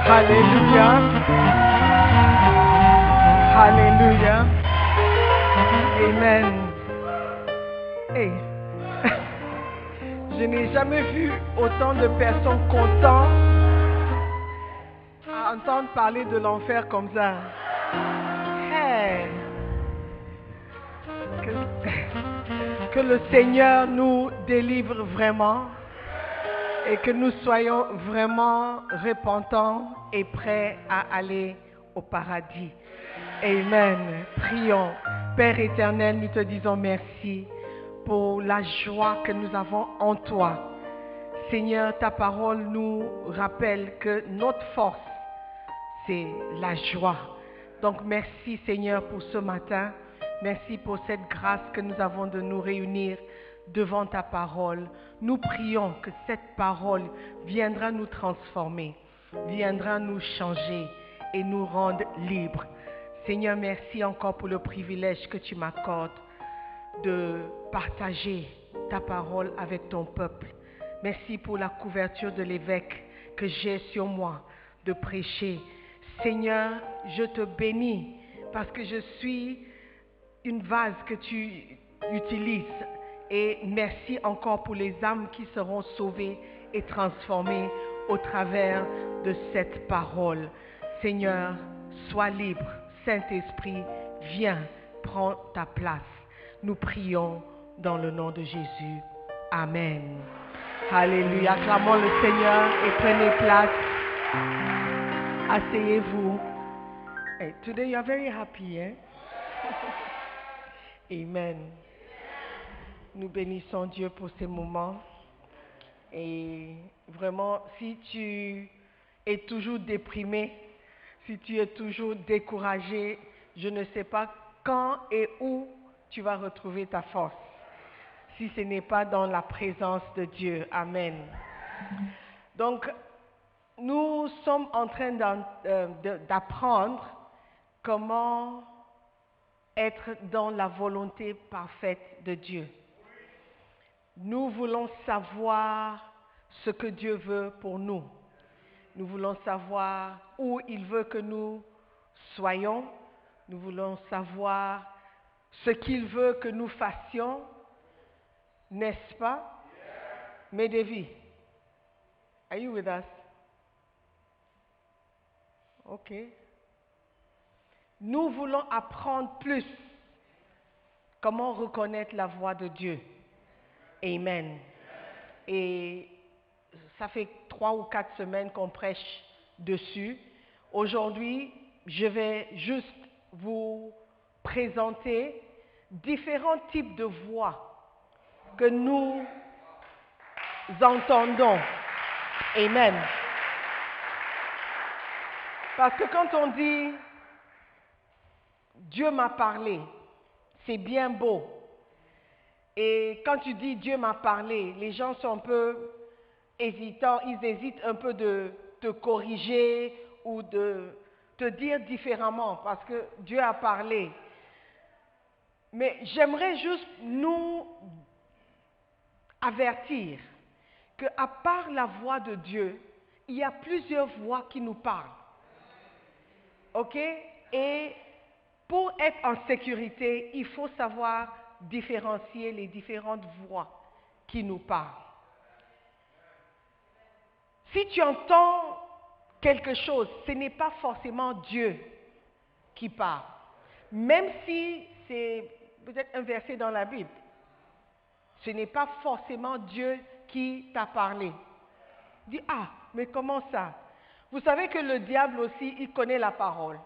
Alléluia. Alléluia. Amen. Hey. Je n'ai jamais vu autant de personnes contentes à entendre parler de l'enfer comme ça. Hey. Que le Seigneur nous délivre vraiment et que nous soyons vraiment repentants et prêts à aller au paradis. Amen. Prions. Père éternel, nous te disons merci pour la joie que nous avons en toi. Seigneur, ta parole nous rappelle que notre force, c'est la joie. Donc merci Seigneur pour ce matin. Merci pour cette grâce que nous avons de nous réunir devant ta parole. Nous prions que cette parole viendra nous transformer, viendra nous changer et nous rendre libres. Seigneur, merci encore pour le privilège que tu m'accordes de partager ta parole avec ton peuple. Merci pour la couverture de l'évêque que j'ai sur moi de prêcher. Seigneur, je te bénis parce que je suis une vase que tu utilises. Et merci encore pour les âmes qui seront sauvées et transformées au travers de cette parole. Seigneur, sois libre. Saint-Esprit, viens, prends ta place. Nous prions dans le nom de Jésus. Amen. Alléluia. Acclamons le Seigneur et prenez place. Asseyez-vous. Hey, today you are very happy, eh? Amen. Nous bénissons Dieu pour ces moments. Et vraiment, si tu es toujours déprimé, si tu es toujours découragé, je ne sais pas quand et où tu vas retrouver ta force. Si ce n'est pas dans la présence de Dieu. Amen. Donc, nous sommes en train d'apprendre comment être dans la volonté parfaite de Dieu. Nous voulons savoir ce que Dieu veut pour nous. Nous voulons savoir où il veut que nous soyons. Nous voulons savoir ce qu'il veut que nous fassions. N'est-ce pas? Medevi, are you with us? Ok. Nous voulons apprendre plus comment reconnaître la voix de Dieu. Amen. Et ça fait 3 ou 4 semaines qu'on prêche dessus. Aujourd'hui, je vais juste vous présenter différents types de voix que nous entendons. Amen. Parce que quand on dit Dieu m'a parlé, c'est bien beau. Et quand tu dis Dieu m'a parlé, les gens sont un peu hésitants, ils hésitent un peu de te corriger ou de te dire différemment parce que Dieu a parlé. Mais j'aimerais juste nous avertir qu'à part la voix de Dieu, il y a plusieurs voix qui nous parlent. Ok? Et pour être en sécurité, il faut savoir différencier les différentes voix qui nous parlent. Si tu entends quelque chose, ce n'est pas forcément Dieu qui parle. Même si c'est peut-être un verset dans la Bible, ce n'est pas forcément Dieu qui t'a parlé. Dis, ah, mais comment ça? Vous savez que le diable aussi, il connaît la parole.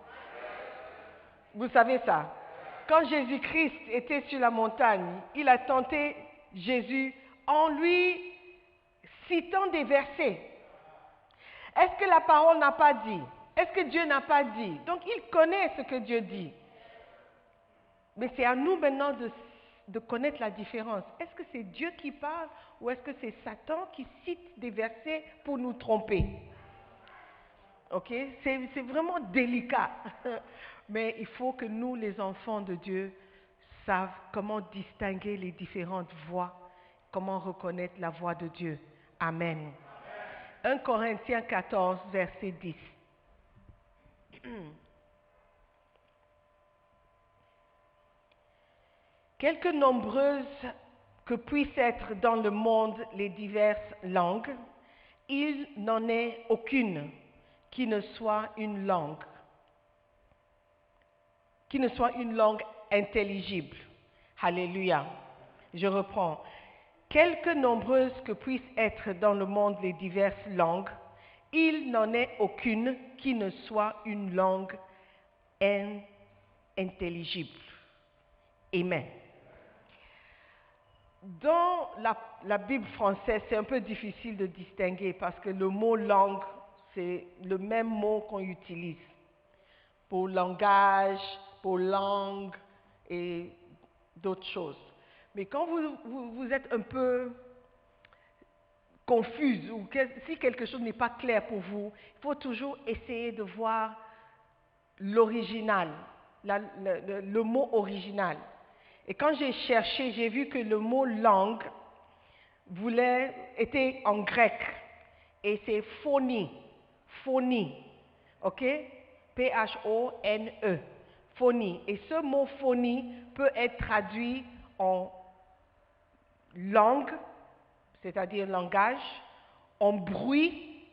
Vous savez ça? Quand Jésus-Christ était sur la montagne, il a tenté Jésus en lui citant des versets. Est-ce que la parole n'a pas dit? Est-ce que Dieu n'a pas dit? Donc il connaît ce que Dieu dit. Mais c'est à nous maintenant de connaître la différence. Est-ce que c'est Dieu qui parle ou est-ce que c'est Satan qui cite des versets pour nous tromper? Ok? C'est vraiment délicat. Mais il faut que nous, les enfants de Dieu, savent comment distinguer les différentes voix, comment reconnaître la voix de Dieu. Amen. 1 Corinthiens 14, verset 10. Quelque nombreuses que puissent être dans le monde les diverses langues, il n'en est aucune qui ne soit une langue intelligible. Alléluia. Je reprends. Quelque nombreuses que puissent être dans le monde les diverses langues, il n'en est aucune qui ne soit une langue intelligible. Amen. Dans la Bible française, c'est un peu difficile de distinguer parce que le mot langue, c'est le même mot qu'on utilise pour langage, pour langue et d'autres choses. Mais quand vous êtes un peu confuse ou si quelque chose n'est pas clair pour vous, il faut toujours essayer de voir l'original, le mot original. Et quand j'ai cherché, j'ai vu que le mot langue était en grec et c'est phonie, ok? P-H-O-N-E, phonie. Et ce mot phonie peut être traduit en langue, c'est-à-dire langage, en bruit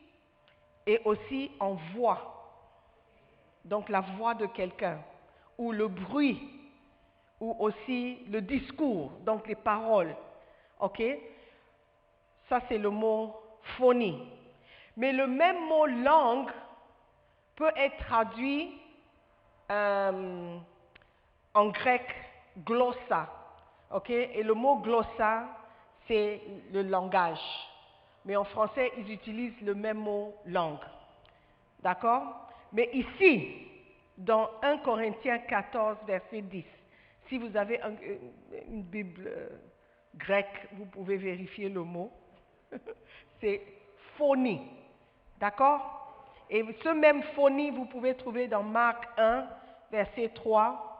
et aussi en voix. Donc la voix de quelqu'un, ou le bruit, ou aussi le discours, donc les paroles. Ok? Ça c'est le mot phonie. Mais le même mot langue peut être traduit en grec glossa. Ok? Et le mot glossa, c'est le langage. Mais en français, ils utilisent le même mot langue. D'accord? Mais ici, dans 1 Corinthiens 14, verset 10, si vous avez une Bible grecque, vous pouvez vérifier le mot. C'est phonie. D'accord? Et ce même phonie, vous pouvez trouver dans Marc 1, verset 3,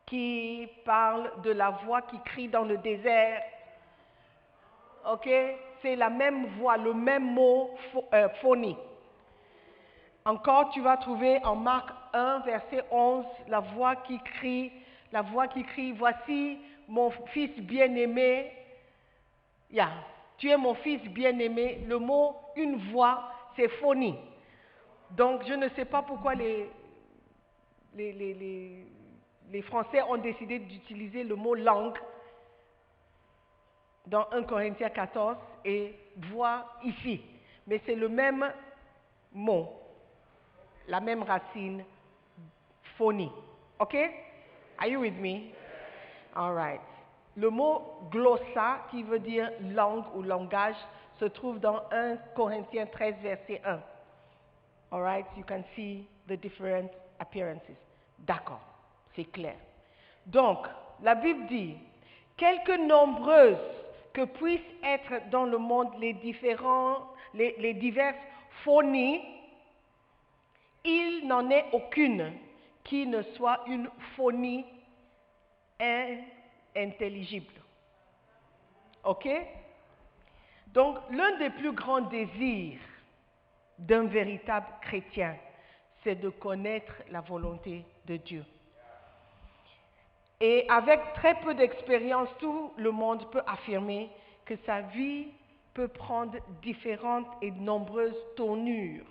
qui parle de la voix qui crie dans le désert. Ok? C'est la même voix, le même mot phonie. Encore, tu vas trouver en Marc 1, verset 11, la voix qui crie, voici mon fils bien-aimé. Tu es mon fils bien-aimé. Le mot, une voix, c'est phonie. Donc, je ne sais pas pourquoi les Français ont décidé d'utiliser le mot langue dans 1 Corinthiens 14 et voix ici. Mais c'est le même mot, la même racine, phonie. OK? Are you with me? All right. Le mot glossa, qui veut dire langue ou langage, se trouve dans 1 Corinthiens 13, verset 1. All right? You can see the different appearances. D'accord, c'est clair. Donc, la Bible dit, quelque nombreuses que puissent être dans le monde les diverses phonies, il n'en est aucune qui ne soit une phonie intelligible. OK? Donc, l'un des plus grands désirs d'un véritable chrétien, c'est de connaître la volonté de Dieu. Et avec très peu d'expérience, tout le monde peut affirmer que sa vie peut prendre différentes et nombreuses tournures.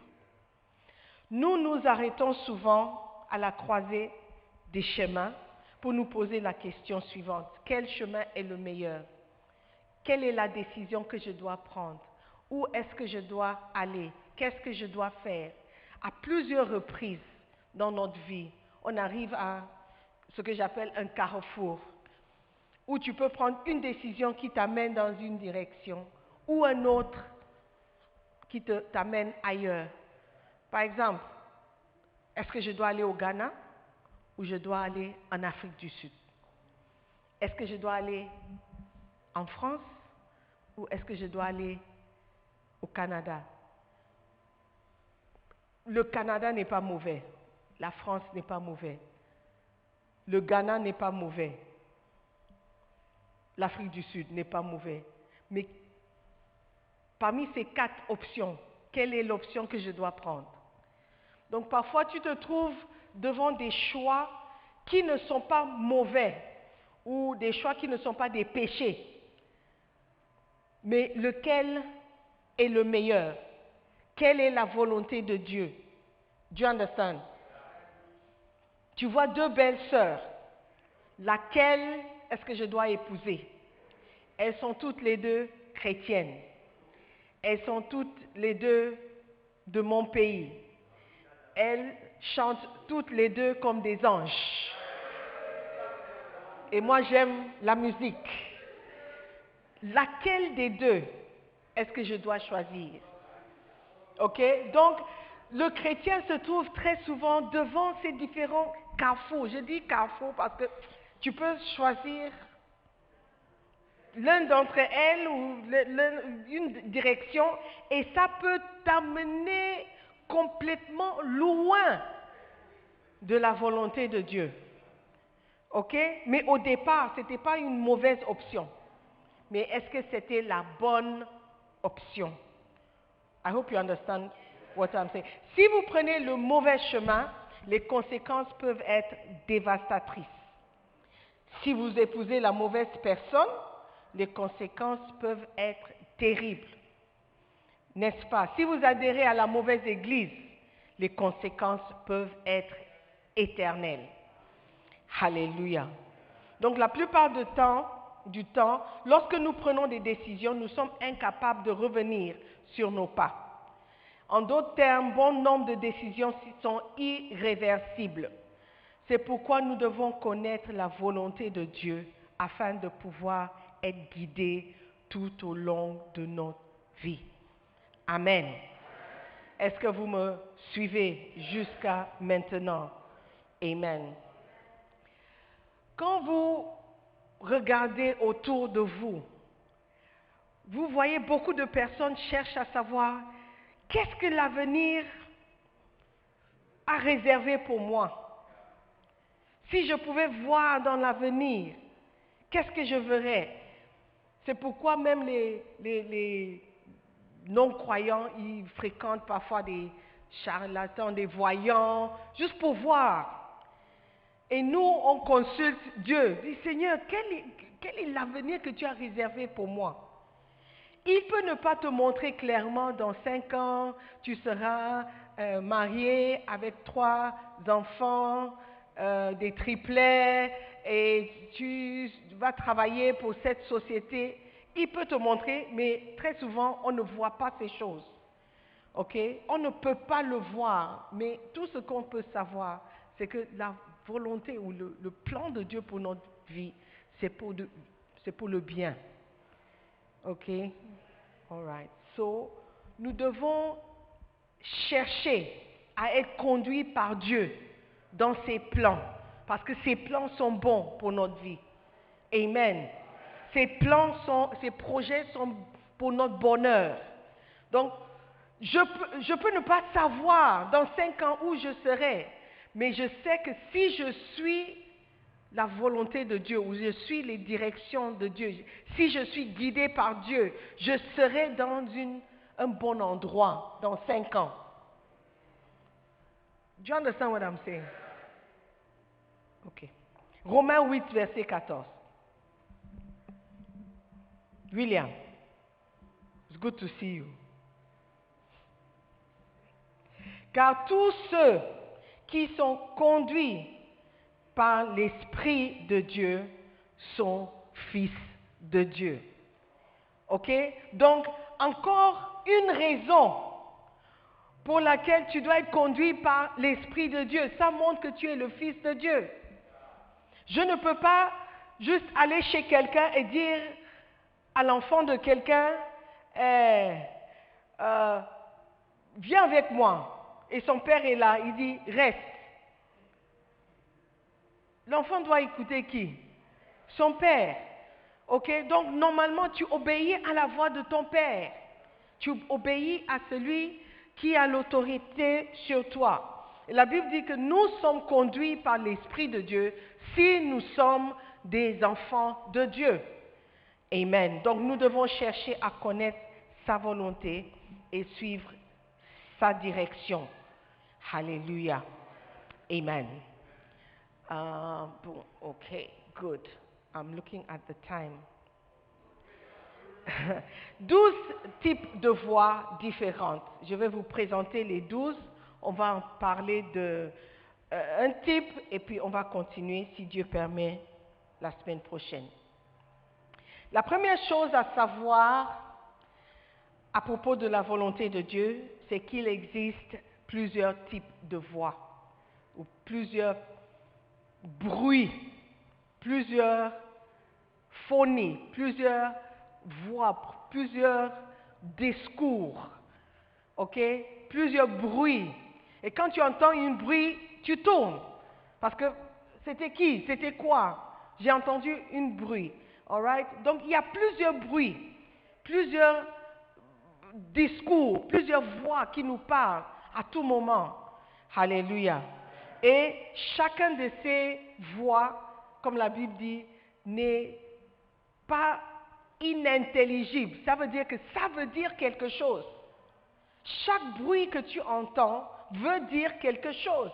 Nous nous arrêtons souvent à la croisée des chemins pour nous poser la question suivante. Quel chemin est le meilleur? Quelle est la décision que je dois prendre? Où est-ce que je dois aller? Qu'est-ce que je dois faire? À plusieurs reprises dans notre vie, on arrive à ce que j'appelle un carrefour, où tu peux prendre une décision qui t'amène dans une direction ou un autre qui t'amène ailleurs. Par exemple, est-ce que je dois aller au Ghana ou je dois aller en Afrique du Sud? Est-ce que je dois aller en France ou est-ce que je dois aller au Canada? Le Canada n'est pas mauvais, la France n'est pas mauvais, le Ghana n'est pas mauvais, l'Afrique du Sud n'est pas mauvais. Mais parmi ces 4 options, quelle est l'option que je dois prendre? Donc parfois tu te trouves devant des choix qui ne sont pas mauvais ou des choix qui ne sont pas des péchés. Mais lequel est le meilleur? Quelle est la volonté de Dieu? Do you understand? Tu vois deux belles sœurs. Laquelle est-ce que je dois épouser? Elles sont toutes les deux chrétiennes. Elles sont toutes les deux de mon pays. Elles chantent toutes les deux comme des anges. Et moi, j'aime la musique. Laquelle des deux est-ce que je dois choisir? Ok? Donc, le chrétien se trouve très souvent devant ces différents carrefours. Je dis carrefour parce que tu peux choisir l'un d'entre elles ou une direction et ça peut t'amener complètement loin de la volonté de Dieu. Ok? Mais au départ, ce n'était pas une mauvaise option. Mais est-ce que c'était la bonne option? I hope you understand what I'm saying. Si vous prenez le mauvais chemin, les conséquences peuvent être dévastatrices. Si vous épousez la mauvaise personne, les conséquences peuvent être terribles. N'est-ce pas? Si vous adhérez à la mauvaise église, les conséquences peuvent être éternelles. Alléluia. Donc la plupart du temps, lorsque nous prenons des décisions, nous sommes incapables de revenir sur nos pas. En d'autres termes, bon nombre de décisions sont irréversibles. C'est pourquoi nous devons connaître la volonté de Dieu afin de pouvoir être guidés tout au long de notre vie. Amen. Est-ce que vous me suivez jusqu'à maintenant? Amen. Quand vous regardez autour de vous, vous voyez beaucoup de personnes cherchent à savoir qu'est-ce que l'avenir a réservé pour moi. Si je pouvais voir dans l'avenir, qu'est-ce que je verrais? C'est pourquoi même les non-croyants, ils fréquentent parfois des charlatans, des voyants, juste pour voir. Et nous, on consulte Dieu. Dit, Seigneur, quel est l'avenir que tu as réservé pour moi? Il peut ne pas te montrer clairement, dans 5 ans, tu seras marié avec 3 enfants, des triplets, et tu vas travailler pour cette société. Il peut te montrer, mais très souvent, on ne voit pas ces choses. Ok? On ne peut pas le voir, mais tout ce qu'on peut savoir, c'est que la volonté ou le plan de Dieu pour notre vie, c'est pour le bien. Ok? All right. So, nous devons chercher à être conduits par Dieu dans ses plans, parce que ses plans sont bons pour notre vie. Amen. Ses projets sont pour notre bonheur. Donc, je peux ne pas savoir dans 5 ans où je serai, mais je sais que si je suis la volonté de Dieu, ou je suis les directions de Dieu, si je suis guidé par Dieu, je serai dans un bon endroit dans 5 ans. Do you understand what I'm saying? Ok. Romains 8, verset 14. William, it's good to see you. Car tous ceux qui sont conduits par l'Esprit de Dieu sont fils de Dieu. Ok? Donc, encore une raison pour laquelle tu dois être conduit par l'Esprit de Dieu. Ça montre que tu es le fils de Dieu. Je ne peux pas juste aller chez quelqu'un et dire à l'enfant de quelqu'un, viens avec moi. Et son père est là, il dit, reste. L'enfant doit écouter qui? Son père. Ok? Donc, normalement, tu obéis à la voix de ton père. Tu obéis à celui qui a l'autorité sur toi. Et la Bible dit que nous sommes conduits par l'Esprit de Dieu si nous sommes des enfants de Dieu. Amen. Donc, nous devons chercher à connaître sa volonté et suivre sa direction. Hallelujah. Amen. Okay, good. I'm looking at the time. 12 types de voix différentes. Je vais vous présenter les 12. On va en parler de un type et puis on va continuer, si Dieu permet, la semaine prochaine. La première chose à savoir à propos de la volonté de Dieu, c'est qu'il existe plusieurs types de voix, ou plusieurs bruits, plusieurs phonies, plusieurs voix, plusieurs discours, ok? Plusieurs bruits. Et quand tu entends un bruit, tu tournes. Parce que c'était qui? C'était quoi? J'ai entendu un bruit. All right? Donc il y a plusieurs bruits, plusieurs discours, plusieurs voix qui nous parlent à tout moment. Alléluia. Et chacun de ces voix, comme la Bible dit, n'est pas inintelligible. Ça veut dire que ça veut dire quelque chose. Chaque bruit que tu entends veut dire quelque chose.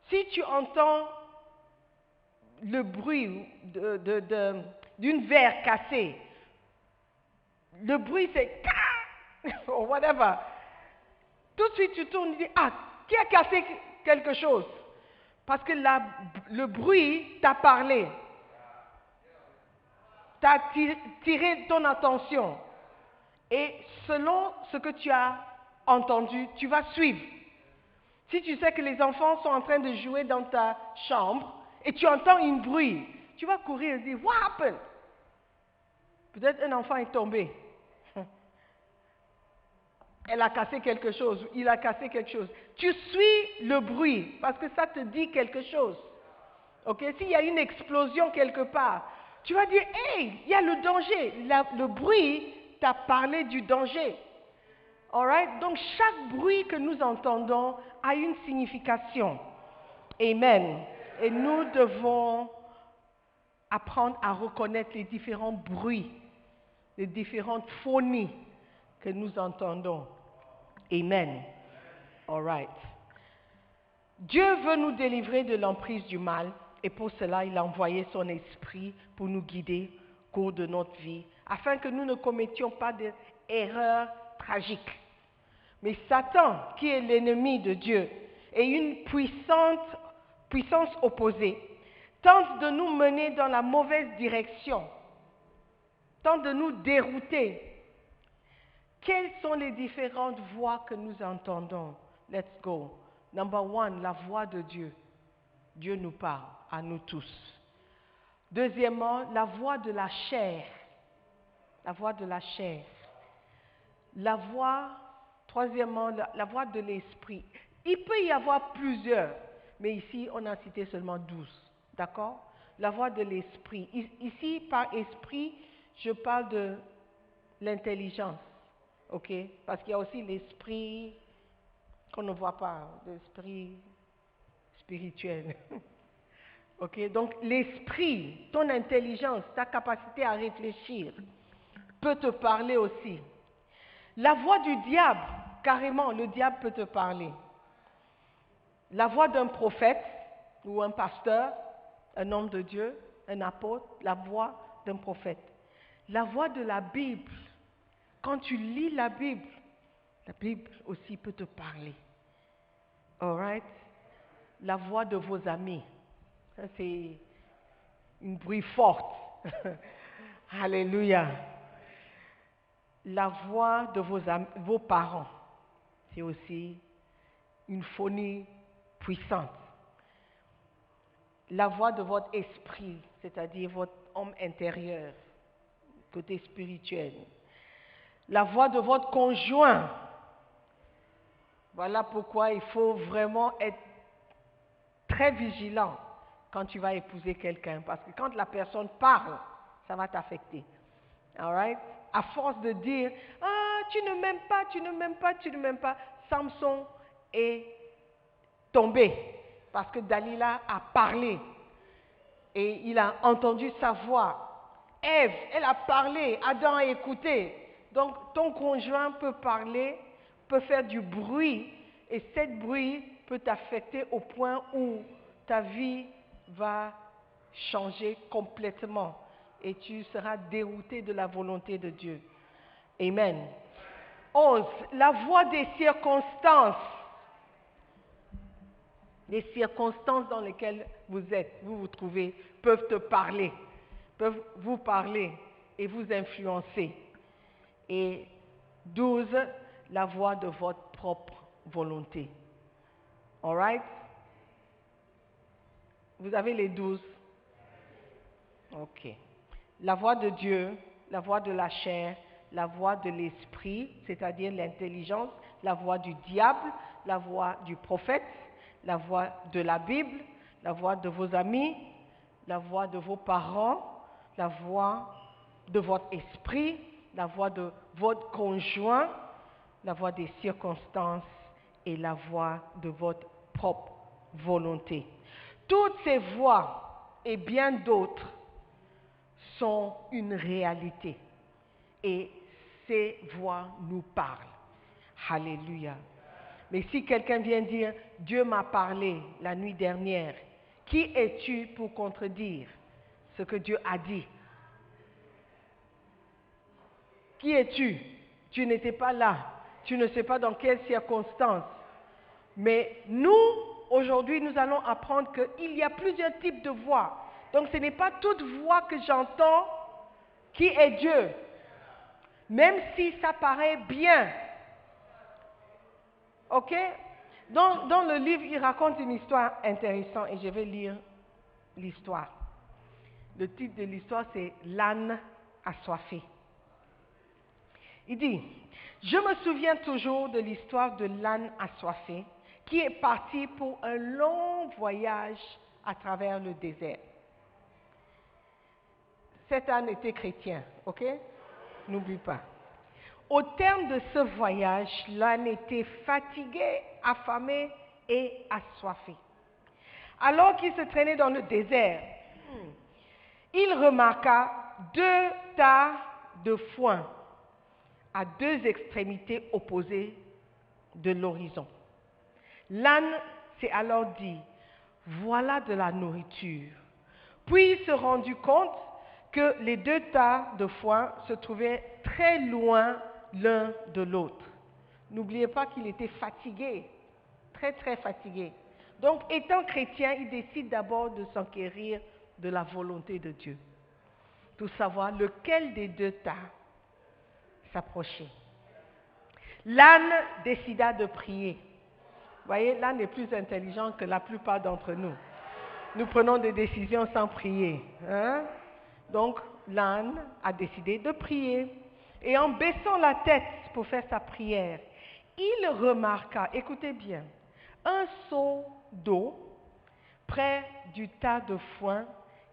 Si tu entends le bruit d'une verre cassée, le bruit c'est ou whatever. Tout de suite tu tournes et dis, ah, qui a cassé quelque chose? Parce que le bruit t'a parlé, t'a tiré ton attention. Et selon ce que tu as entendu, tu vas suivre. Si tu sais que les enfants sont en train de jouer dans ta chambre et tu entends un bruit, tu vas courir et dire, what happened? Peut-être un enfant est tombé. Elle a cassé quelque chose, il a cassé quelque chose. Tu suis le bruit parce que ça te dit quelque chose. Ok? S'il y a une explosion quelque part, tu vas dire, hey, il y a le danger. Le bruit t'a parlé du danger. Alright? Donc chaque bruit que nous entendons a une signification. Amen. Et nous devons apprendre à reconnaître les différents bruits, les différentes phonies que nous entendons. Amen. Alright. Dieu veut nous délivrer de l'emprise du mal et pour cela il a envoyé son esprit pour nous guider au cours de notre vie afin que nous ne commettions pas d'erreurs tragiques. Mais Satan, qui est l'ennemi de Dieu et une puissance opposée, tente de nous mener dans la mauvaise direction, tente de nous dérouter. Quelles sont les différentes voix que nous entendons? Let's go. Number one, la voix de Dieu. Dieu nous parle à nous tous. Deuxièmement, la voix de la chair. La voix de la chair. Troisièmement, la voix de l'esprit. Il peut y avoir plusieurs, mais ici, on a cité seulement 12. D'accord? La voix de l'esprit. Ici, par esprit, je parle de l'intelligence. Ok? Parce qu'il y a aussi l'esprit qu'on ne voit pas, l'esprit spirituel. Ok? Donc, l'esprit, ton intelligence, ta capacité à réfléchir, peut te parler aussi. La voix du diable, carrément, le diable peut te parler. La voix d'un prophète ou un pasteur, un homme de Dieu, un apôtre, la voix d'un prophète. La voix de la Bible. Quand tu lis la Bible aussi peut te parler. Alright? La voix de vos amis. Ça, c'est une bruit forte. Alléluia. La voix de vos parents. C'est aussi une phonie puissante. La voix de votre esprit, c'est-à-dire votre homme intérieur, côté spirituel. La voix de votre conjoint. Voilà pourquoi il faut vraiment être très vigilant quand tu vas épouser quelqu'un. Parce que quand la personne parle, ça va t'affecter. All right? À force de dire, ah, tu ne m'aimes pas, tu ne m'aimes pas, tu ne m'aimes pas, Samson est tombé. Parce que Dalila a parlé. Et il a entendu sa voix. Ève, elle a parlé, Adam a écouté. Donc ton conjoint peut parler, peut faire du bruit et cet bruit peut t'affecter au point où ta vie va changer complètement et tu seras dérouté de la volonté de Dieu. Amen. 11. La voix des circonstances. Les circonstances dans lesquelles vous vous trouvez, peuvent te parler, peuvent vous parler et vous influencer. Et 12, la voix de votre propre volonté. All right? Vous avez les 12? Ok. La voix de Dieu, la voix de la chair, la voix de l'esprit, c'est-à-dire l'intelligence, la voix du diable, la voix du prophète, la voix de la Bible, la voix de vos amis, la voix de vos parents, la voix de votre esprit, la voix de votre conjoint, la voix des circonstances et la voix de votre propre volonté. Toutes ces voix et bien d'autres sont une réalité et ces voix nous parlent. Alléluia. Mais si quelqu'un vient dire « Dieu m'a parlé la nuit dernière », qui es-tu pour contredire ce que Dieu a dit? Qui es-tu? Tu n'étais pas là. Tu ne sais pas dans quelles circonstances. Mais nous, aujourd'hui, nous allons apprendre qu'il y a plusieurs types de voix. Donc ce n'est pas toute voix que j'entends qui est Dieu. Même si ça paraît bien. Ok? Dans le livre, il raconte une histoire intéressante et je vais lire l'histoire. Le titre de l'histoire, c'est « L'âne assoiffé ». Il dit, « Je me souviens toujours de l'histoire de l'âne assoiffé qui est parti pour un long voyage à travers le désert. » Cet âne était chrétien, ok? N'oublie pas. Au terme de ce voyage, l'âne était fatigué, affamé et assoiffé. Alors qu'il se traînait dans le désert, il remarqua 2 tas de foin à 2 extrémités opposées de l'horizon. L'âne s'est alors dit, voilà de la nourriture. Puis il se rendit compte que les 2 tas de foin se trouvaient très loin l'un de l'autre. N'oubliez pas qu'il était fatigué, très très fatigué. Donc, étant chrétien, il décide d'abord de s'enquérir de la volonté de Dieu, pour savoir lequel des 2 tas s'approchait. L'âne décida de prier. Vous voyez, l'âne est plus intelligent que la plupart d'entre nous. Nous prenons des décisions sans prier. Hein? Donc, l'âne a décidé de prier. Et en baissant la tête pour faire sa prière, il remarqua, écoutez bien, un seau d'eau près du tas de foin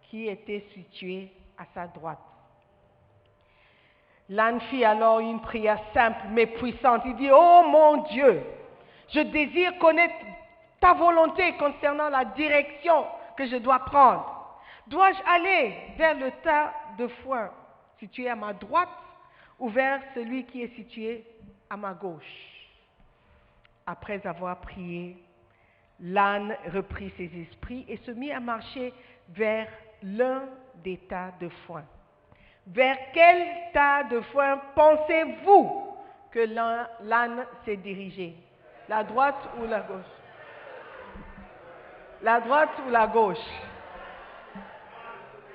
qui était situé à sa droite. L'âne fit alors une prière simple mais puissante. Il dit, « Oh mon Dieu, je désire connaître ta volonté concernant la direction que je dois prendre. Dois-je aller vers le tas de foin situé à ma droite ou vers celui qui est situé à ma gauche? » Après avoir prié, l'âne reprit ses esprits et se mit à marcher vers l'un des tas de foin. Vers quel tas de foin pensez-vous que l'âne s'est dirigé? La droite ou la gauche? La droite ou la gauche?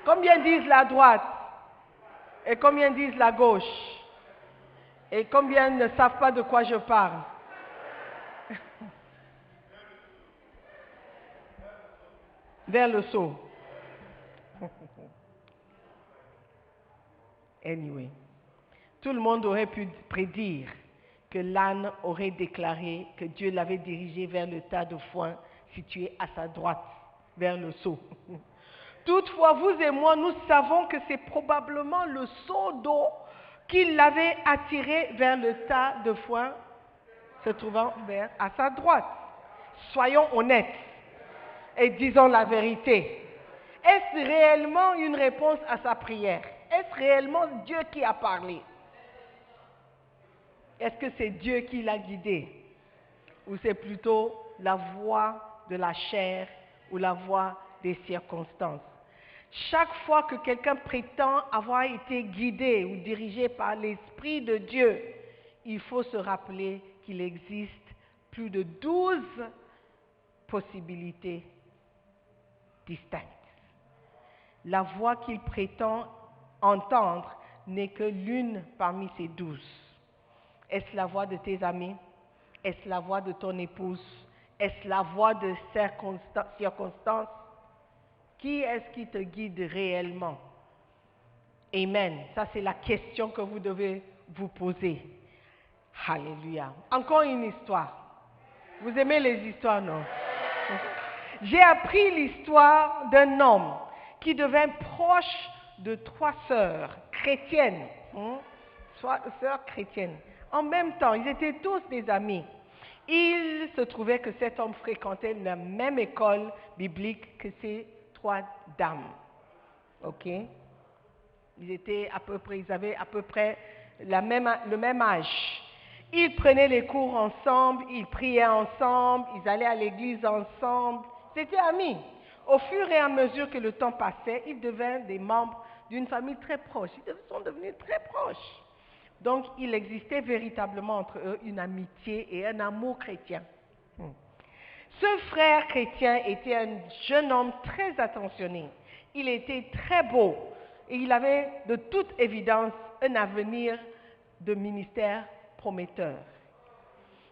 Combien disent la droite? Et combien disent la gauche? Et combien ne savent pas de quoi je parle? Vers le seau. Anyway, tout le monde aurait pu prédire que l'âne aurait déclaré que Dieu l'avait dirigé vers le tas de foin situé à sa droite, vers le seau. Toutefois, vous et moi, nous savons que c'est probablement le seau d'eau qui l'avait attiré vers le tas de foin se trouvant à sa droite. Soyons honnêtes et disons la vérité. Est-ce réellement une réponse à sa prière? Est-ce réellement Dieu qui a parlé? Est-ce que c'est Dieu qui l'a guidé? ou c'est plutôt la voix de la chair ou la voix des circonstances. Chaque fois que quelqu'un prétend avoir été guidé ou dirigé par l'Esprit de Dieu, il faut se rappeler qu'il existe plus de 12 possibilités distinctes. La voix qu'il prétend entendre n'est que l'une parmi ces 12. Est-ce la voix de tes amis? Est-ce la voix de ton épouse? Est-ce la voix de circonstances? Qui est-ce qui te guide réellement? Amen. Ça, c'est la question que vous devez vous poser. Alléluia. Encore une histoire. Vous aimez les histoires, non? J'ai appris l'histoire d'un homme qui devint proche de 3 sœurs chrétiennes. Sœurs chrétiennes. En même temps, ils étaient tous des amis. Il se trouvait que cet homme fréquentait la même école biblique que ces 3 dames. Ok? Ils avaient à peu près le même âge. Ils prenaient les cours ensemble, ils priaient ensemble, ils allaient à l'église ensemble. C'était amis. Au fur et à mesure que le temps passait, ils devinrent des membres d'une famille très proche. Ils sont devenus très proches. Donc, il existait véritablement entre eux une amitié et un amour chrétien. Ce frère chrétien était un jeune homme très attentionné. Il était très beau et il avait de toute évidence un avenir de ministère prometteur.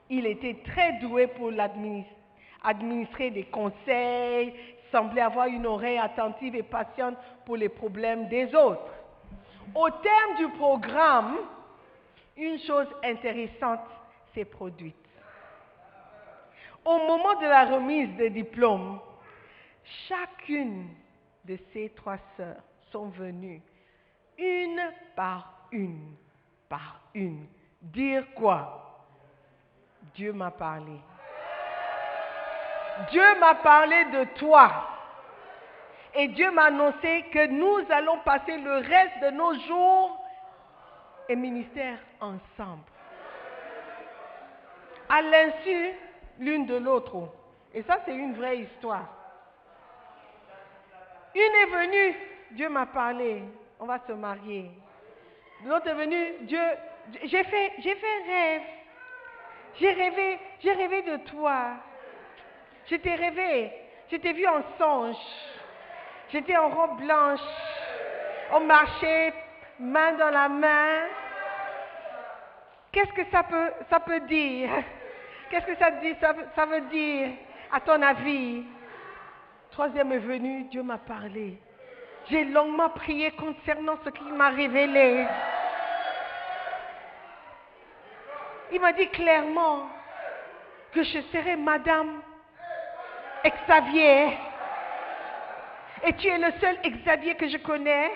Il était très doué pour administrer des conseils, semblait avoir une oreille attentive et patiente pour les problèmes des autres. Au terme du programme, une chose intéressante s'est produite. Au moment de la remise des diplômes, chacune de ces 3 sœurs sont venues, une, dire quoi? Dieu m'a parlé. Dieu m'a parlé de toi. Et Dieu m'a annoncé que nous allons passer le reste de nos jours et ministère ensemble. À l'insu l'une de l'autre. Et ça, c'est une vraie histoire. Une est venue, Dieu m'a parlé, on va se marier. L'autre est venue, j'ai fait un rêve. J'ai rêvé de toi. Je t'ai rêvé, je t'ai vu en songe. J'étais en robe blanche. On marchait main dans la main. Qu'est-ce que ça peut dire? Qu'est-ce que ça veut dire, à ton avis? Troisième est venu, Dieu m'a parlé. J'ai longuement prié concernant ce qu'il m'a révélé. Il m'a dit clairement que je serai Madame Xavier. Et tu es le seul Xavier que je connais.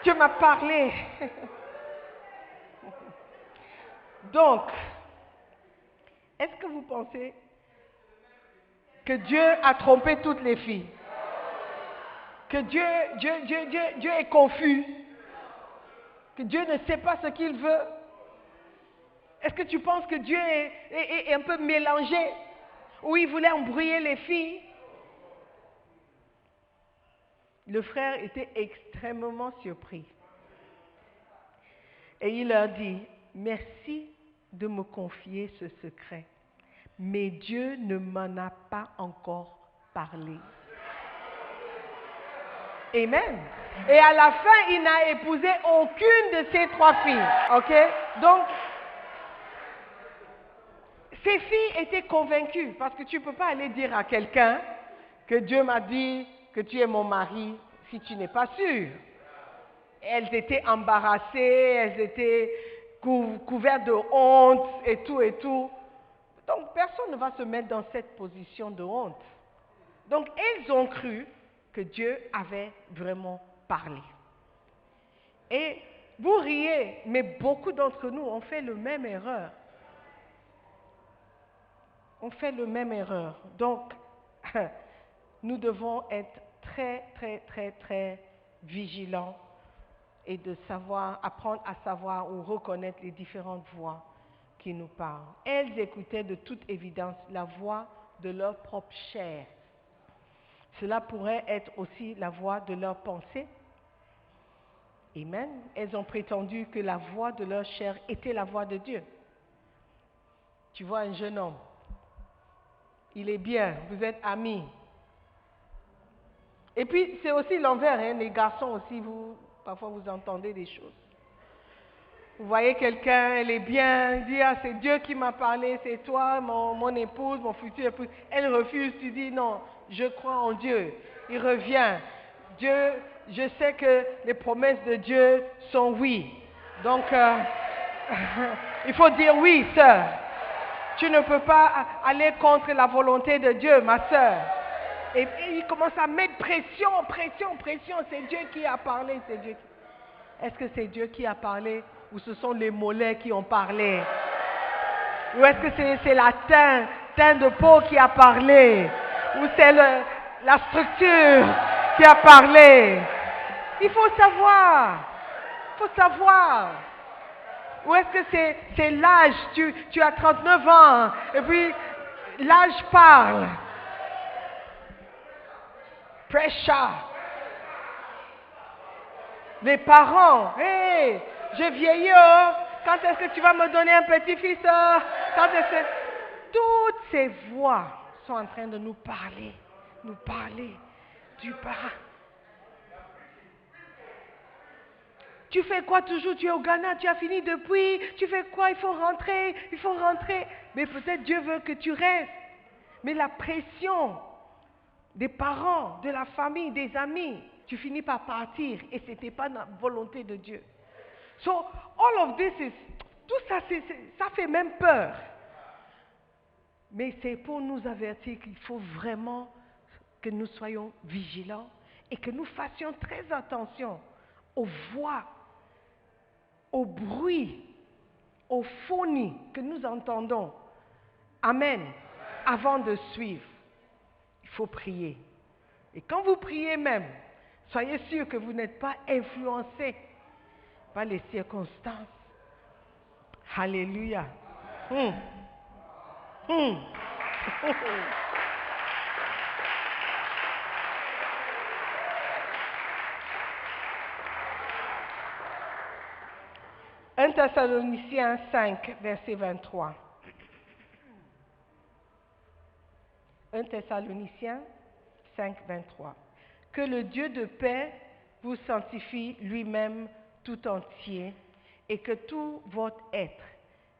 Dieu m'a parlé. Donc, est-ce que vous pensez que Dieu a trompé toutes les filles? Que Dieu est confus? Que Dieu ne sait pas ce qu'il veut? Est-ce que tu penses que Dieu est un peu mélangé? Ou il voulait embrouiller les filles? Le frère était extrêmement surpris. Et il leur dit, merci de me confier ce secret, mais Dieu ne m'en a pas encore parlé. Amen. Et à la fin, il n'a épousé aucune de ces 3 filles. Ok? Donc, ces filles étaient convaincues, parce que tu ne peux pas aller dire à quelqu'un que Dieu m'a dit que tu es mon mari si tu n'es pas sûr. Elles étaient embarrassées, elles étaient couvertes de honte et tout et tout. Donc personne ne va se mettre dans cette position de honte. Donc elles ont cru que Dieu avait vraiment parlé. Et vous riez, mais beaucoup d'entre nous ont fait la même erreur. On fait la même erreur. Donc, nous devons être très, très, très, très vigilants et de apprendre à savoir ou reconnaître les différentes voix qui nous parle. Elles écoutaient de toute évidence la voix de leur propre chair. Cela pourrait être aussi la voix de leur pensée. Amen. Elles ont prétendu que la voix de leur chair était la voix de Dieu. Tu vois un jeune homme, il est bien, vous êtes amis. Et puis c'est aussi l'envers, hein, les garçons aussi, parfois vous entendez des choses. Vous voyez quelqu'un, elle est bien, il dit, ah c'est Dieu qui m'a parlé, c'est toi, mon épouse, mon futur épouse. Elle refuse, tu dis, non, je crois en Dieu. Il revient. Dieu, je sais que les promesses de Dieu sont oui. Donc, il faut dire oui, sœur. Tu ne peux pas aller contre la volonté de Dieu, ma sœur. Et il commence à mettre pression. C'est Dieu qui a parlé, c'est Dieu qui... Est-ce que c'est Dieu qui a parlé ou ce sont les mollets qui ont parlé? Ou est-ce que c'est la teint de peau qui a parlé? Ou c'est la structure qui a parlé? Il faut savoir. Ou est-ce que c'est l'âge? Tu as 39 ans et puis l'âge parle. Pressure. Les parents, hey, je vieillis, oh. Quand est-ce que tu vas me donner un petit-fils? Quand est-ce que... Toutes ces voix sont en train de nous parler du parent. Tu fais quoi toujours? Tu es au Ghana, tu as fini depuis, tu fais quoi? Il faut rentrer. Mais peut-être Dieu veut que tu restes. Mais la pression des parents, de la famille, des amis, tu finis par partir et ce n'était pas la volonté de Dieu. So, all of this is, tout ça, ça fait même peur. Mais c'est pour nous avertir qu'il faut vraiment que nous soyons vigilants et que nous fassions très attention aux voix, aux bruits, aux phonies que nous entendons. Amen. Avant de suivre, il faut prier. Et quand vous priez même, soyez sûr que vous n'êtes pas influencé par les circonstances. Alléluia. 1 Thessaloniciens 5, verset 23. 1 Thessaloniciens 5, 23. Que le Dieu de paix vous sanctifie lui-même tout entier et que tout votre être,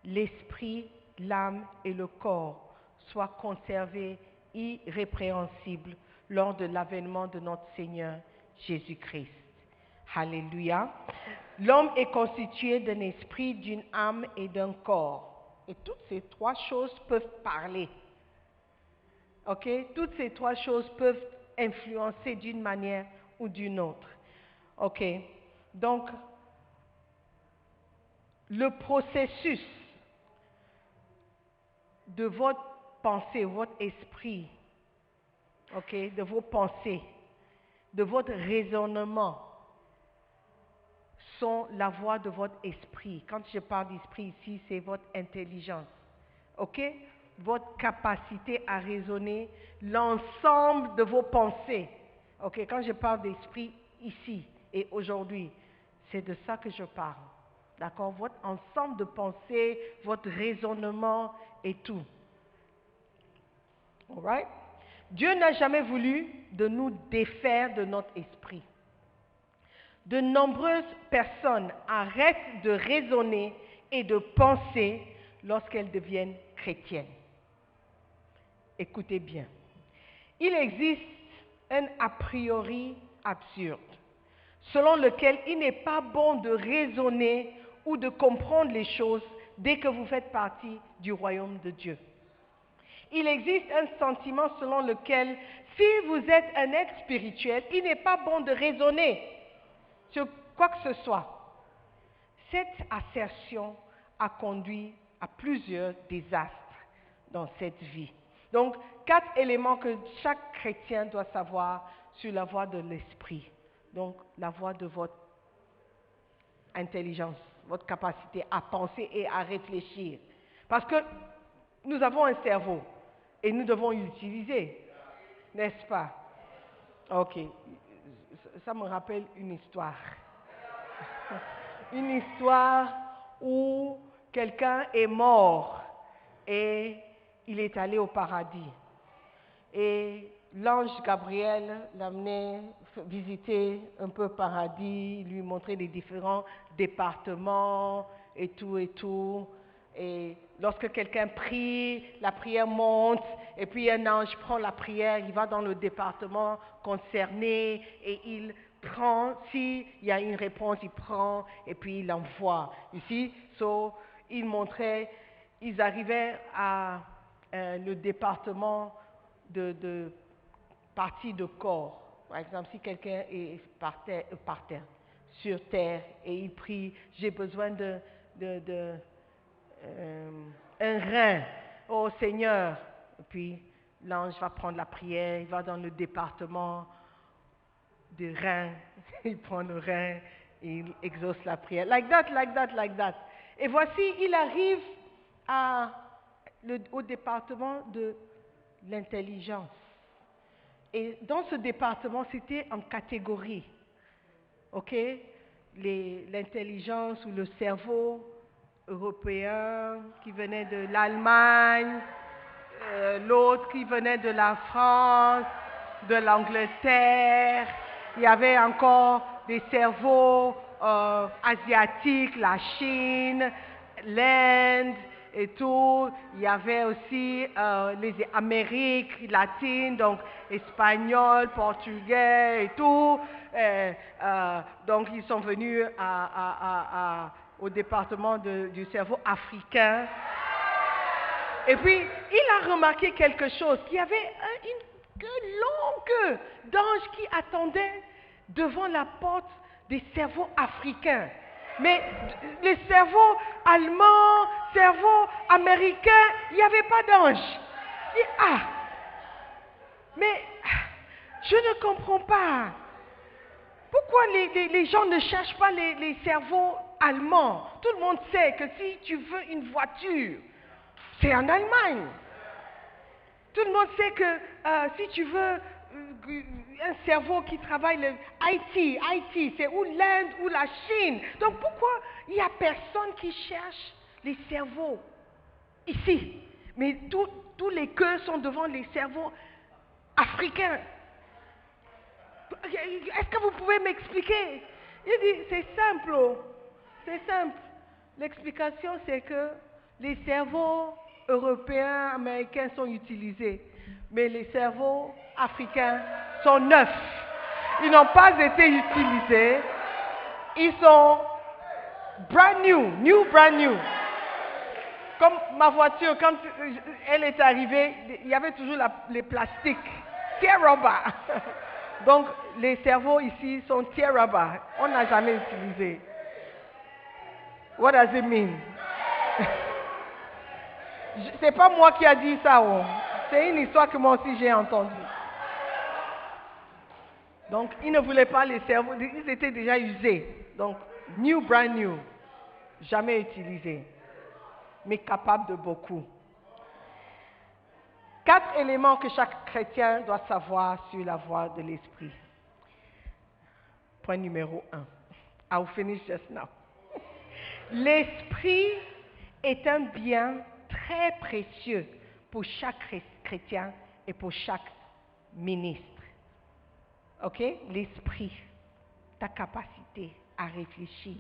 l'esprit, l'âme et le corps soient conservés irrépréhensibles lors de l'avènement de notre Seigneur Jésus-Christ. Alléluia. L'homme est constitué d'un esprit, d'une âme et d'un corps. Et toutes ces trois choses peuvent parler. Ok? Toutes ces trois choses peuvent influencer d'une manière ou d'une autre. Ok? Donc, le processus de votre pensée, votre esprit, ok? De vos pensées, de votre raisonnement, sont la voix de votre esprit. Quand je parle d'esprit ici, c'est votre intelligence. Ok? Votre capacité à raisonner l'ensemble de vos pensées. Ok? Quand je parle d'esprit ici et aujourd'hui, c'est de ça que je parle. D'accord? Votre ensemble de pensées, votre raisonnement et tout. Alright? Dieu n'a jamais voulu de nous défaire de notre esprit. De nombreuses personnes arrêtent de raisonner et de penser lorsqu'elles deviennent chrétiennes. Écoutez bien. Il existe un a priori absurde, selon lequel il n'est pas bon de raisonner ou de comprendre les choses dès que vous faites partie du royaume de Dieu. Il existe un sentiment selon lequel, si vous êtes un être spirituel, il n'est pas bon de raisonner sur quoi que ce soit. Cette assertion a conduit à plusieurs désastres dans cette vie. Donc, 4 éléments que chaque chrétien doit savoir sur la voie de l'esprit. Donc, la voie de votre intelligence, votre capacité à penser et à réfléchir. Parce que nous avons un cerveau et nous devons l'utiliser, n'est-ce pas? Ok, ça me rappelle une histoire. Une histoire où quelqu'un est mort et il est allé au paradis. Et l'ange Gabriel l'amenait visiter un peu le paradis, lui montrer les différents départements et tout et tout. Et lorsque quelqu'un prie, la prière monte, et puis un ange prend la prière, il va dans le département concerné et il prend, s'il y a une réponse, il prend et puis il l'envoie. Ici, il montrait, ils arrivaient à le département de partie de corps. Par exemple, si quelqu'un est par terre, sur terre, et il prie, j'ai besoin un rein, oh Seigneur. Et puis l'ange va prendre la prière, il va dans le département de rein, il prend le rein, et il exauce la prière. Like that, like that, like that. Et voici, il arrive au département de l'intelligence. Et dans ce département, c'était en catégorie. OK? L'intelligence ou le cerveau européen qui venait de l'Allemagne, l'autre qui venait de la France, de l'Angleterre. Il y avait encore des cerveaux asiatiques, la Chine, l'Inde et tout. Il y avait aussi les Amériques latines, donc espagnol, portugais et tout. Donc ils sont venus au département du cerveau africain. Et puis, il a remarqué quelque chose, qu'il y avait une longue queue d'anges qui attendaient devant la porte des cerveaux africains. Mais les cerveaux allemands, cerveaux américains, il n'y avait pas d'anges. Mais je ne comprends pas. Pourquoi les gens ne cherchent pas les cerveaux allemands? Tout le monde sait que si tu veux une voiture, c'est en Allemagne. Tout le monde sait que si tu veux un cerveau qui travaille le IT, c'est ou l'Inde ou la Chine. Donc pourquoi il n'y a personne qui cherche les cerveaux ici? Mais tous les cœurs sont devant les cerveaux africains. Est-ce que vous pouvez m'expliquer? Il dit, c'est simple. C'est simple. L'explication, c'est que les cerveaux européens, américains sont utilisés, mais les cerveaux africains sont neufs. Ils n'ont pas été utilisés. Ils sont brand new. Comme ma voiture, quand elle est arrivée, il y avait toujours les plastiques. Tear-rubber. Donc, les cerveaux ici sont tear-rubber. On n'a jamais utilisé. What does it mean? C'est pas moi qui a dit ça. Oh. C'est une histoire que moi aussi j'ai entendue. Donc, ils ne voulaient pas les cerveaux. Ils étaient déjà usés. Donc, brand new. Jamais utilisés. Mais capables de beaucoup. 4 éléments que chaque chrétien doit savoir sur la voie de l'esprit. Point numéro 1. I will finish just now. L'esprit est un bien très précieux pour chaque chrétien et pour chaque ministre. OK? L'esprit, ta capacité à réfléchir.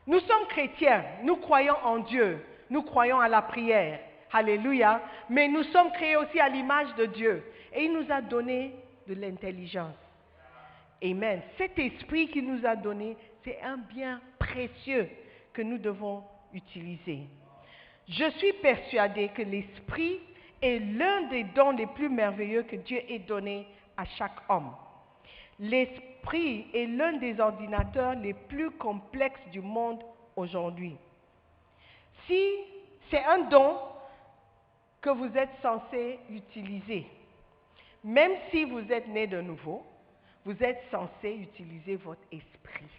Nous sommes chrétiens, nous croyons en Dieu, nous croyons à la prière. Alléluia. Mais nous sommes créés aussi à l'image de Dieu. Et il nous a donné de l'intelligence. Amen. Cet esprit qu'il nous a donné, c'est un bien précieux que nous devons utiliser. Je suis persuadée que l'esprit est l'un des dons les plus merveilleux que Dieu ait donné à chaque homme. L'esprit est l'un des ordinateurs les plus complexes du monde aujourd'hui. Si c'est un don que vous êtes censé utiliser, même si vous êtes né de nouveau, vous êtes censé utiliser votre esprit.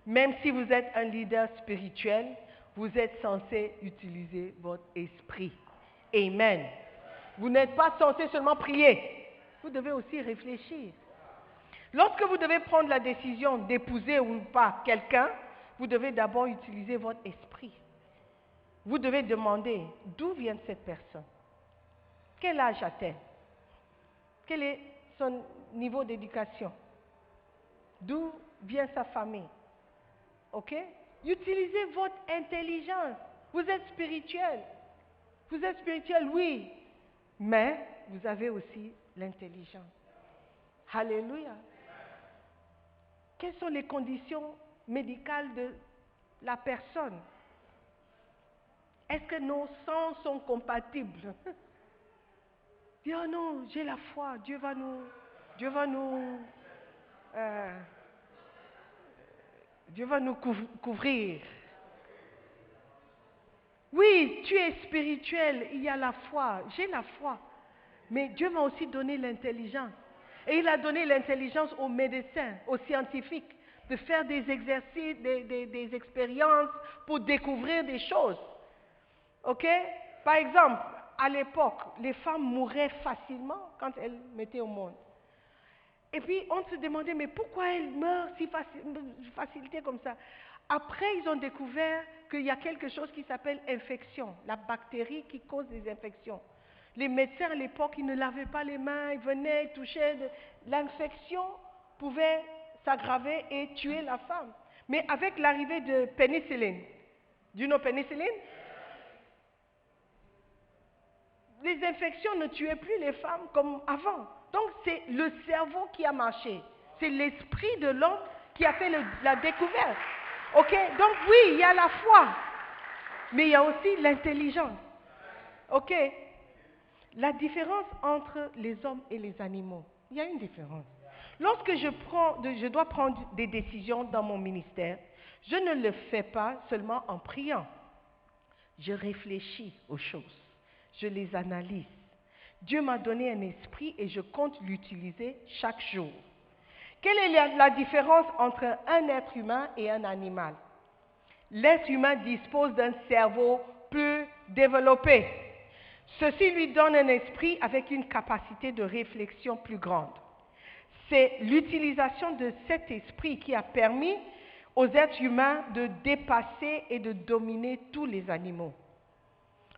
Même si vous êtes un leader spirituel, vous êtes censé utiliser votre esprit. Amen. Vous n'êtes pas censé seulement prier. Vous devez aussi réfléchir. Lorsque vous devez prendre la décision d'épouser ou pas quelqu'un, vous devez d'abord utiliser votre esprit. Vous devez demander d'où vient cette personne. Quel âge a-t-elle? Quel est son niveau d'éducation? D'où vient sa famille? Ok? Utilisez votre intelligence. Vous êtes spirituel. Vous êtes spirituel, oui. Mais vous avez aussi l'intelligence. Alléluia. Quelles sont les conditions médicales de la personne? Est-ce que nos sangs sont compatibles? Dis, oh non, j'ai la foi, Dieu va nous couvrir. Oui, tu es spirituel, il y a la foi, j'ai la foi. Mais Dieu m'a aussi donné l'intelligence. Et il a donné l'intelligence aux médecins, aux scientifiques, de faire des exercices, des expériences pour découvrir des choses. Ok? Par exemple, à l'époque, les femmes mouraient facilement quand elles mettaient au monde. Et puis, on se demandait, mais pourquoi elles meurent si facilité comme ça? Après, ils ont découvert qu'il y a quelque chose qui s'appelle infection, la bactérie qui cause des infections. Les médecins à l'époque, ils ne lavaient pas les mains, ils venaient, ils touchaient. L'infection pouvait s'aggraver et tuer la femme. Mais avec l'arrivée de pénicilline, du know pénicilline, les infections ne tuaient plus les femmes comme avant. Donc c'est le cerveau qui a marché. C'est l'esprit de l'homme qui a fait la découverte. Ok? Donc oui, il y a la foi, mais il y a aussi l'intelligence. Ok? La différence entre les hommes et les animaux, il y a une différence. Lorsque je dois prendre des décisions dans mon ministère, je ne le fais pas seulement en priant. Je réfléchis aux choses, je les analyse. Dieu m'a donné un esprit et je compte l'utiliser chaque jour. Quelle est la différence entre un être humain et un animal? L'être humain dispose d'un cerveau plus développé. Ceci lui donne un esprit avec une capacité de réflexion plus grande. C'est l'utilisation de cet esprit qui a permis aux êtres humains de dépasser et de dominer tous les animaux.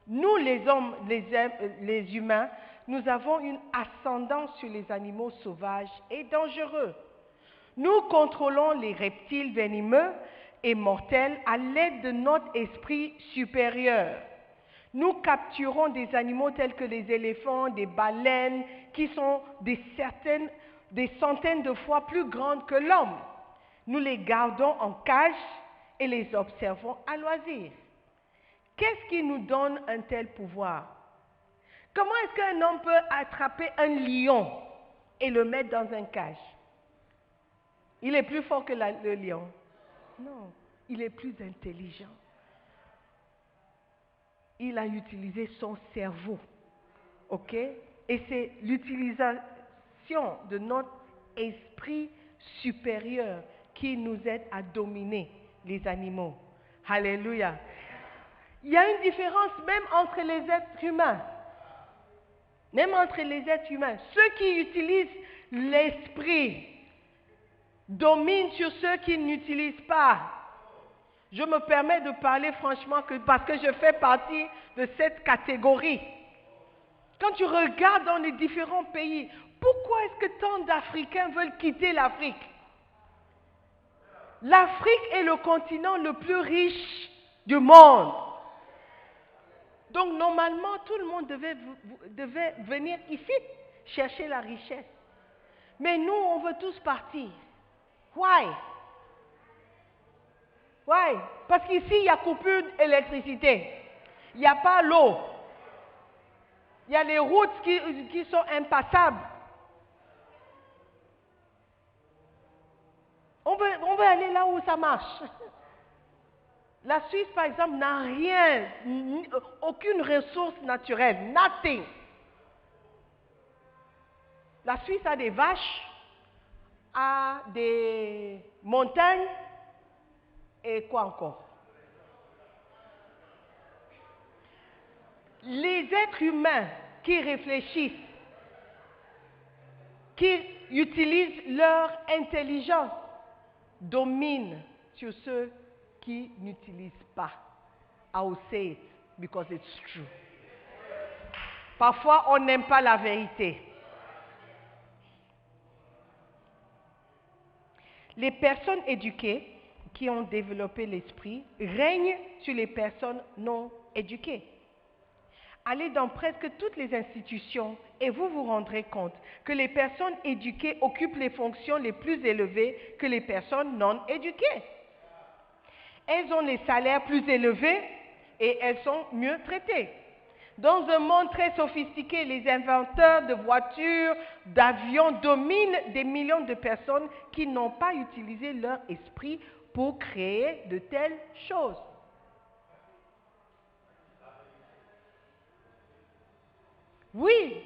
Nous, les hommes, les humains, nous avons une ascendance sur les animaux sauvages et dangereux. Nous contrôlons les reptiles venimeux et mortels à l'aide de notre esprit supérieur. Nous capturons des animaux tels que les éléphants, des baleines, qui sont des centaines de fois plus grandes que l'homme. Nous les gardons en cage et les observons à loisir. Qu'est-ce qui nous donne un tel pouvoir? Comment est-ce qu'un homme peut attraper un lion et le mettre dans une cage? Il est plus fort que le lion? Non, il est plus intelligent. Il a utilisé son cerveau, ok? Et c'est l'utilisation de notre esprit supérieur qui nous aide à dominer les animaux. Alléluia. Il y a une différence même entre les êtres humains. Même entre les êtres humains. Ceux qui utilisent l'esprit dominent sur ceux qui n'utilisent pas. Je me permets de parler franchement parce que je fais partie de cette catégorie. Quand tu regardes dans les différents pays, pourquoi est-ce que tant d'Africains veulent quitter l'Afrique? L'Afrique est le continent le plus riche du monde. Donc normalement, tout le monde devait venir ici chercher la richesse. Mais nous, on veut tous partir. Why? Why? Parce qu'ici, il y a coupure d'électricité. Il n'y a pas l'eau. Il y a les routes qui sont impassables. On veut aller là où ça marche. La Suisse, par exemple, n'a rien, aucune ressource naturelle, nothing. La Suisse a des vaches, a des montagnes, et quoi encore? Les êtres humains qui réfléchissent, qui utilisent leur intelligence, dominent sur ceux qui n'utilisent pas. I will say it because it's true. Parfois, on n'aime pas la vérité. Les personnes éduquées qui ont développé l'esprit règnent sur les personnes non éduquées. Allez dans presque toutes les institutions et vous vous rendrez compte que les personnes éduquées occupent les fonctions les plus élevées que les personnes non éduquées. Elles ont les salaires plus élevés et elles sont mieux traitées. Dans un monde très sophistiqué, les inventeurs de voitures, d'avions dominent des millions de personnes qui n'ont pas utilisé leur esprit pour créer de telles choses. Oui,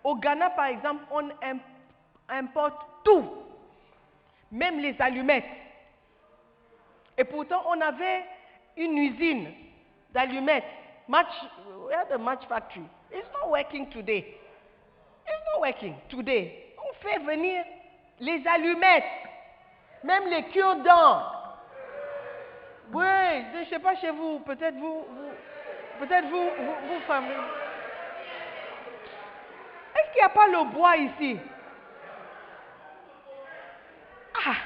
au Ghana par exemple, on importe tout, même les allumettes. Et pourtant, on avait une usine d'allumettes. We had a match factory. It's not working today. It's not working today. On fait venir les allumettes, même les cure-dents. Oui, je ne sais pas chez vous, peut-être vous famille. Est-ce qu'il n'y a pas le bois ici? Ah!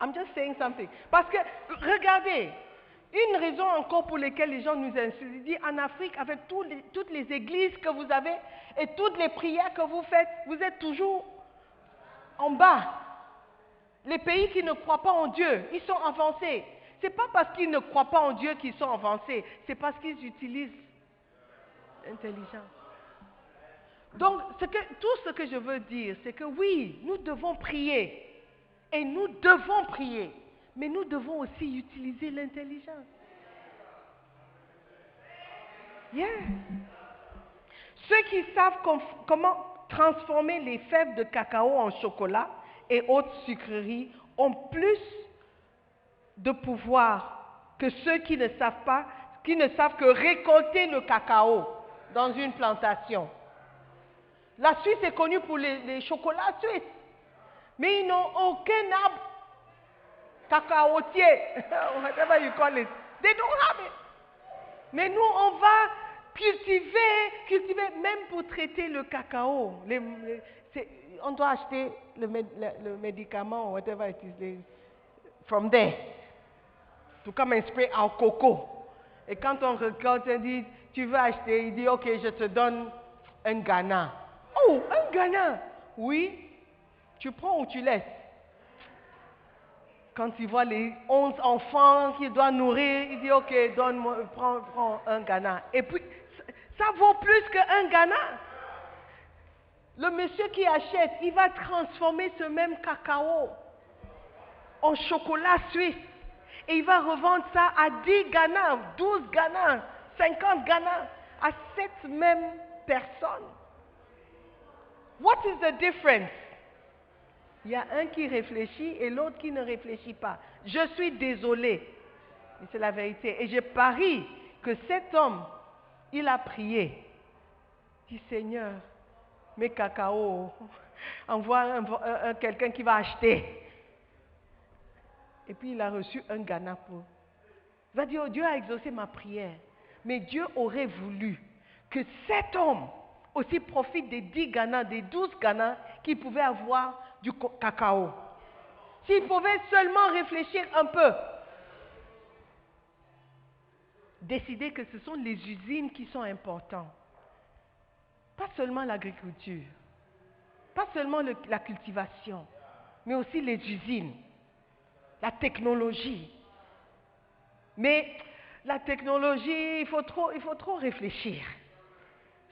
I'm just saying something. Parce que, regardez, une raison encore pour laquelle les gens nous insultent, ils disent en Afrique, avec toutes les églises que vous avez et toutes les prières que vous faites, vous êtes toujours en bas. Les pays qui ne croient pas en Dieu, ils sont avancés. Ce n'est pas parce qu'ils ne croient pas en Dieu qu'ils sont avancés, c'est parce qu'ils utilisent l'intelligence. Donc, tout ce que je veux dire, c'est que oui, nous devons prier. Et nous devons prier. Mais nous devons aussi utiliser l'intelligence. Yeah. Ceux qui savent comment transformer les fèves de cacao en chocolat et autres sucreries ont plus de pouvoir que ceux qui ne savent pas, qui ne savent que récolter le cacao dans une plantation. La Suisse est connue pour les chocolats suisses, mais ils n'ont aucun arbre cacaotier, whatever you call it. They don't have it. Mais nous, on va cultiver, même pour traiter le cacao. On doit acheter le médicament, whatever it is, from there, to come and spray our coco. Et quand on regarde, on dit, tu veux acheter, il dit, ok, je te donne un Ghana. Oh, un Ghana. Oui, tu prends ou tu laisses. Quand il voit les 11 enfants qu'il doit nourrir, il dit, ok, donne-moi, prends un Ghana. Et puis, ça vaut plus qu'un Ghana. Le monsieur qui achète, il va transformer ce même cacao en chocolat suisse. Et il va revendre ça à 10 Ghana, 12 Ghana, 50 Ghana, à cette même personne. What is the difference? Il y a un qui réfléchit et l'autre qui ne réfléchit pas. Je suis désolé, mais c'est la vérité. Et je parie que cet homme, il a prié. Il dit, Seigneur, mes cacao, envoie quelqu'un qui va acheter. Et puis il a reçu un Ghana pour. Il va dire, oh, Dieu a exaucé ma prière. Mais Dieu aurait voulu que cet homme aussi profite des 10 Ghana, des 12 Ghana qu'il pouvait avoir du cacao. S'il pouvait seulement réfléchir un peu. Décider que ce sont les usines qui sont importantes. Pas seulement l'agriculture. Pas seulement la cultivation. Mais aussi les usines. La technologie. Mais la technologie, il faut trop réfléchir.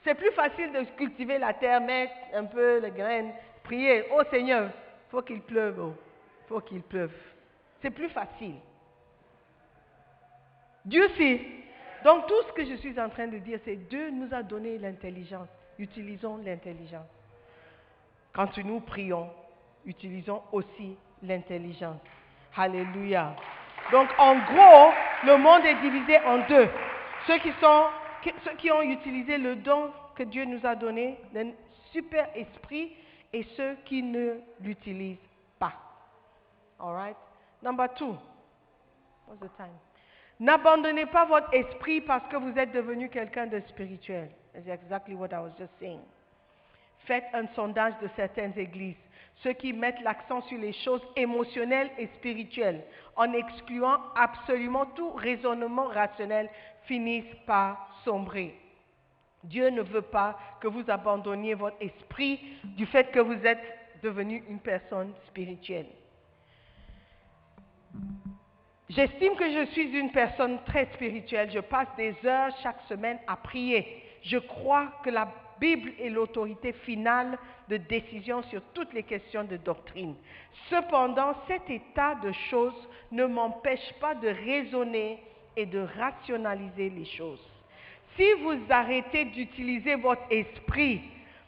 C'est plus facile de cultiver la terre, mettre un peu les graines, prier, oh Seigneur, il faut qu'il pleuve, faut qu'il pleuve. C'est plus facile. Dieu sait. Donc tout ce que je suis en train de dire, c'est Dieu nous a donné l'intelligence. Utilisons l'intelligence. Quand nous prions, utilisons aussi l'intelligence. Alléluia. Donc en gros, le monde est divisé en deux. Ceux qui ont utilisé le don que Dieu nous a donné, le super esprit, et ceux qui ne l'utilisent pas. All right? Number 2. What's the time? N'abandonnez pas votre esprit parce que vous êtes devenu quelqu'un de spirituel. That's exactly what I was just saying. Faites un sondage de certaines églises. Ceux qui mettent l'accent sur les choses émotionnelles et spirituelles, en excluant absolument tout raisonnement rationnel, finissent par sombrer. Dieu ne veut pas que vous abandonniez votre esprit du fait que vous êtes devenu une personne spirituelle. J'estime que je suis une personne très spirituelle. Je passe des heures chaque semaine à prier. Je crois que la Bible est l'autorité finale de décision sur toutes les questions de doctrine. Cependant, cet état de choses ne m'empêche pas de raisonner et de rationaliser les choses. Si vous arrêtez d'utiliser votre esprit,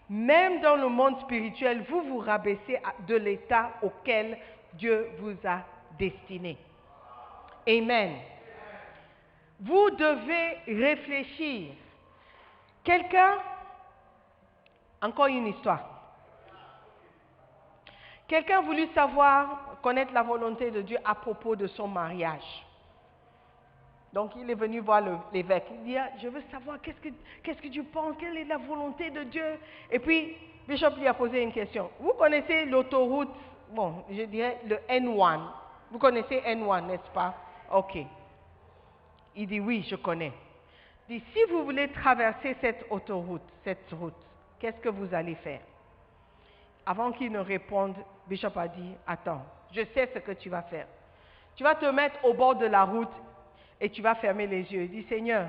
même dans le monde spirituel, vous vous rabaissez de l'état auquel Dieu vous a destiné. Amen. Vous devez réfléchir. Quelqu'un, encore une histoire. Quelqu'un a voulu connaître la volonté de Dieu à propos de son mariage. Donc il est venu voir l'évêque. Il dit, je veux savoir qu'est-ce que tu penses, quelle est la volonté de Dieu. Et puis, Bishop lui a posé une question. Vous connaissez l'autoroute, je dirais le N1. Vous connaissez N1, n'est-ce pas? Ok. Il dit, oui, je connais. Il dit, si vous voulez traverser cette route, qu'est-ce que vous allez faire? Avant qu'il ne réponde, Bishop a dit, attends, je sais ce que tu vas faire. Tu vas te mettre au bord de la route et tu vas fermer les yeux. Il dit, Seigneur,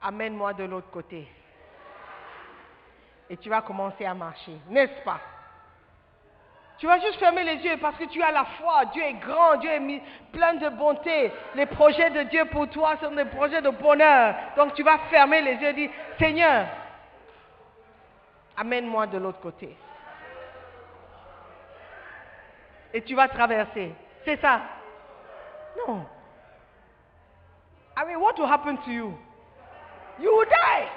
amène-moi de l'autre côté. Et tu vas commencer à marcher, n'est-ce pas? Tu vas juste fermer les yeux parce que tu as la foi. Dieu est grand, Dieu est plein de bonté. Les projets de Dieu pour toi sont des projets de bonheur. Donc tu vas fermer les yeux et dire, Seigneur, amène-moi de l'autre côté. Et tu vas traverser. C'est ça? Non. I mean, what will happen to you? You will die.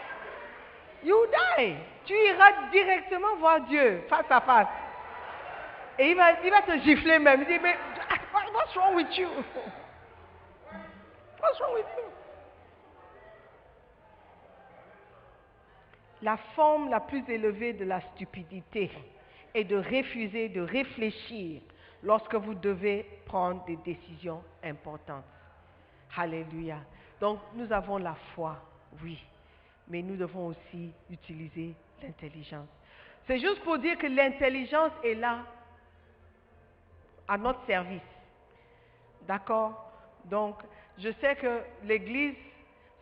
You will die. Tu iras directement voir Dieu, face à face. Et il va te gifler même. Il dit, mais what's wrong with you? What's wrong with you? La forme la plus élevée de la stupidité est de refuser de réfléchir lorsque vous devez prendre des décisions importantes. Alléluia. Donc, nous avons la foi, oui, mais nous devons aussi utiliser l'intelligence. C'est juste pour dire que l'intelligence est là à notre service. D'accord? Donc, je sais que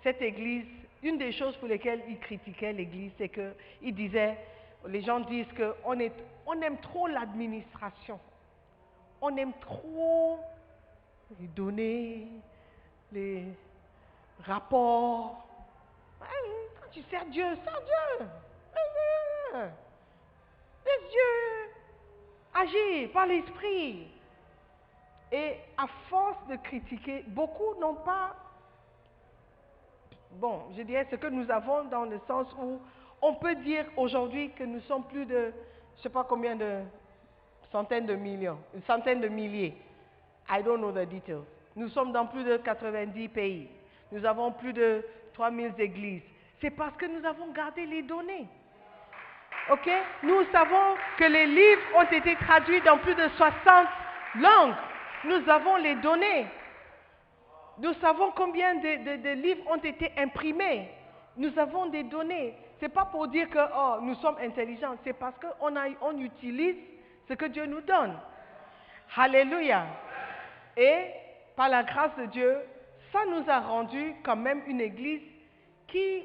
cette église, une des choses pour lesquelles ils critiquaient l'église, c'est qu'ils disaient, les gens disent qu'on aime trop l'administration. On aime trop les données, les rapports. Quand tu sers Dieu, sers Dieu. Laisse Dieu agir par l'esprit. Et à force de critiquer, beaucoup n'ont pas, je dirais ce que nous avons dans le sens où on peut dire aujourd'hui que nous sommes plus de, je ne sais pas combien de centaines de millions, une centaine de milliers. I don't know the details. Nous sommes dans plus de 90 pays. Nous avons plus de 3000 églises. C'est parce que nous avons gardé les données. Ok? Nous savons que les livres ont été traduits dans plus de 60 langues. Nous avons les données. Nous savons combien de livres ont été imprimés. Nous avons des données. Ce n'est pas pour dire que nous sommes intelligents. C'est parce qu'on utilise ce que Dieu nous donne. Alléluia. Et par la grâce de Dieu, ça nous a rendu quand même une église qui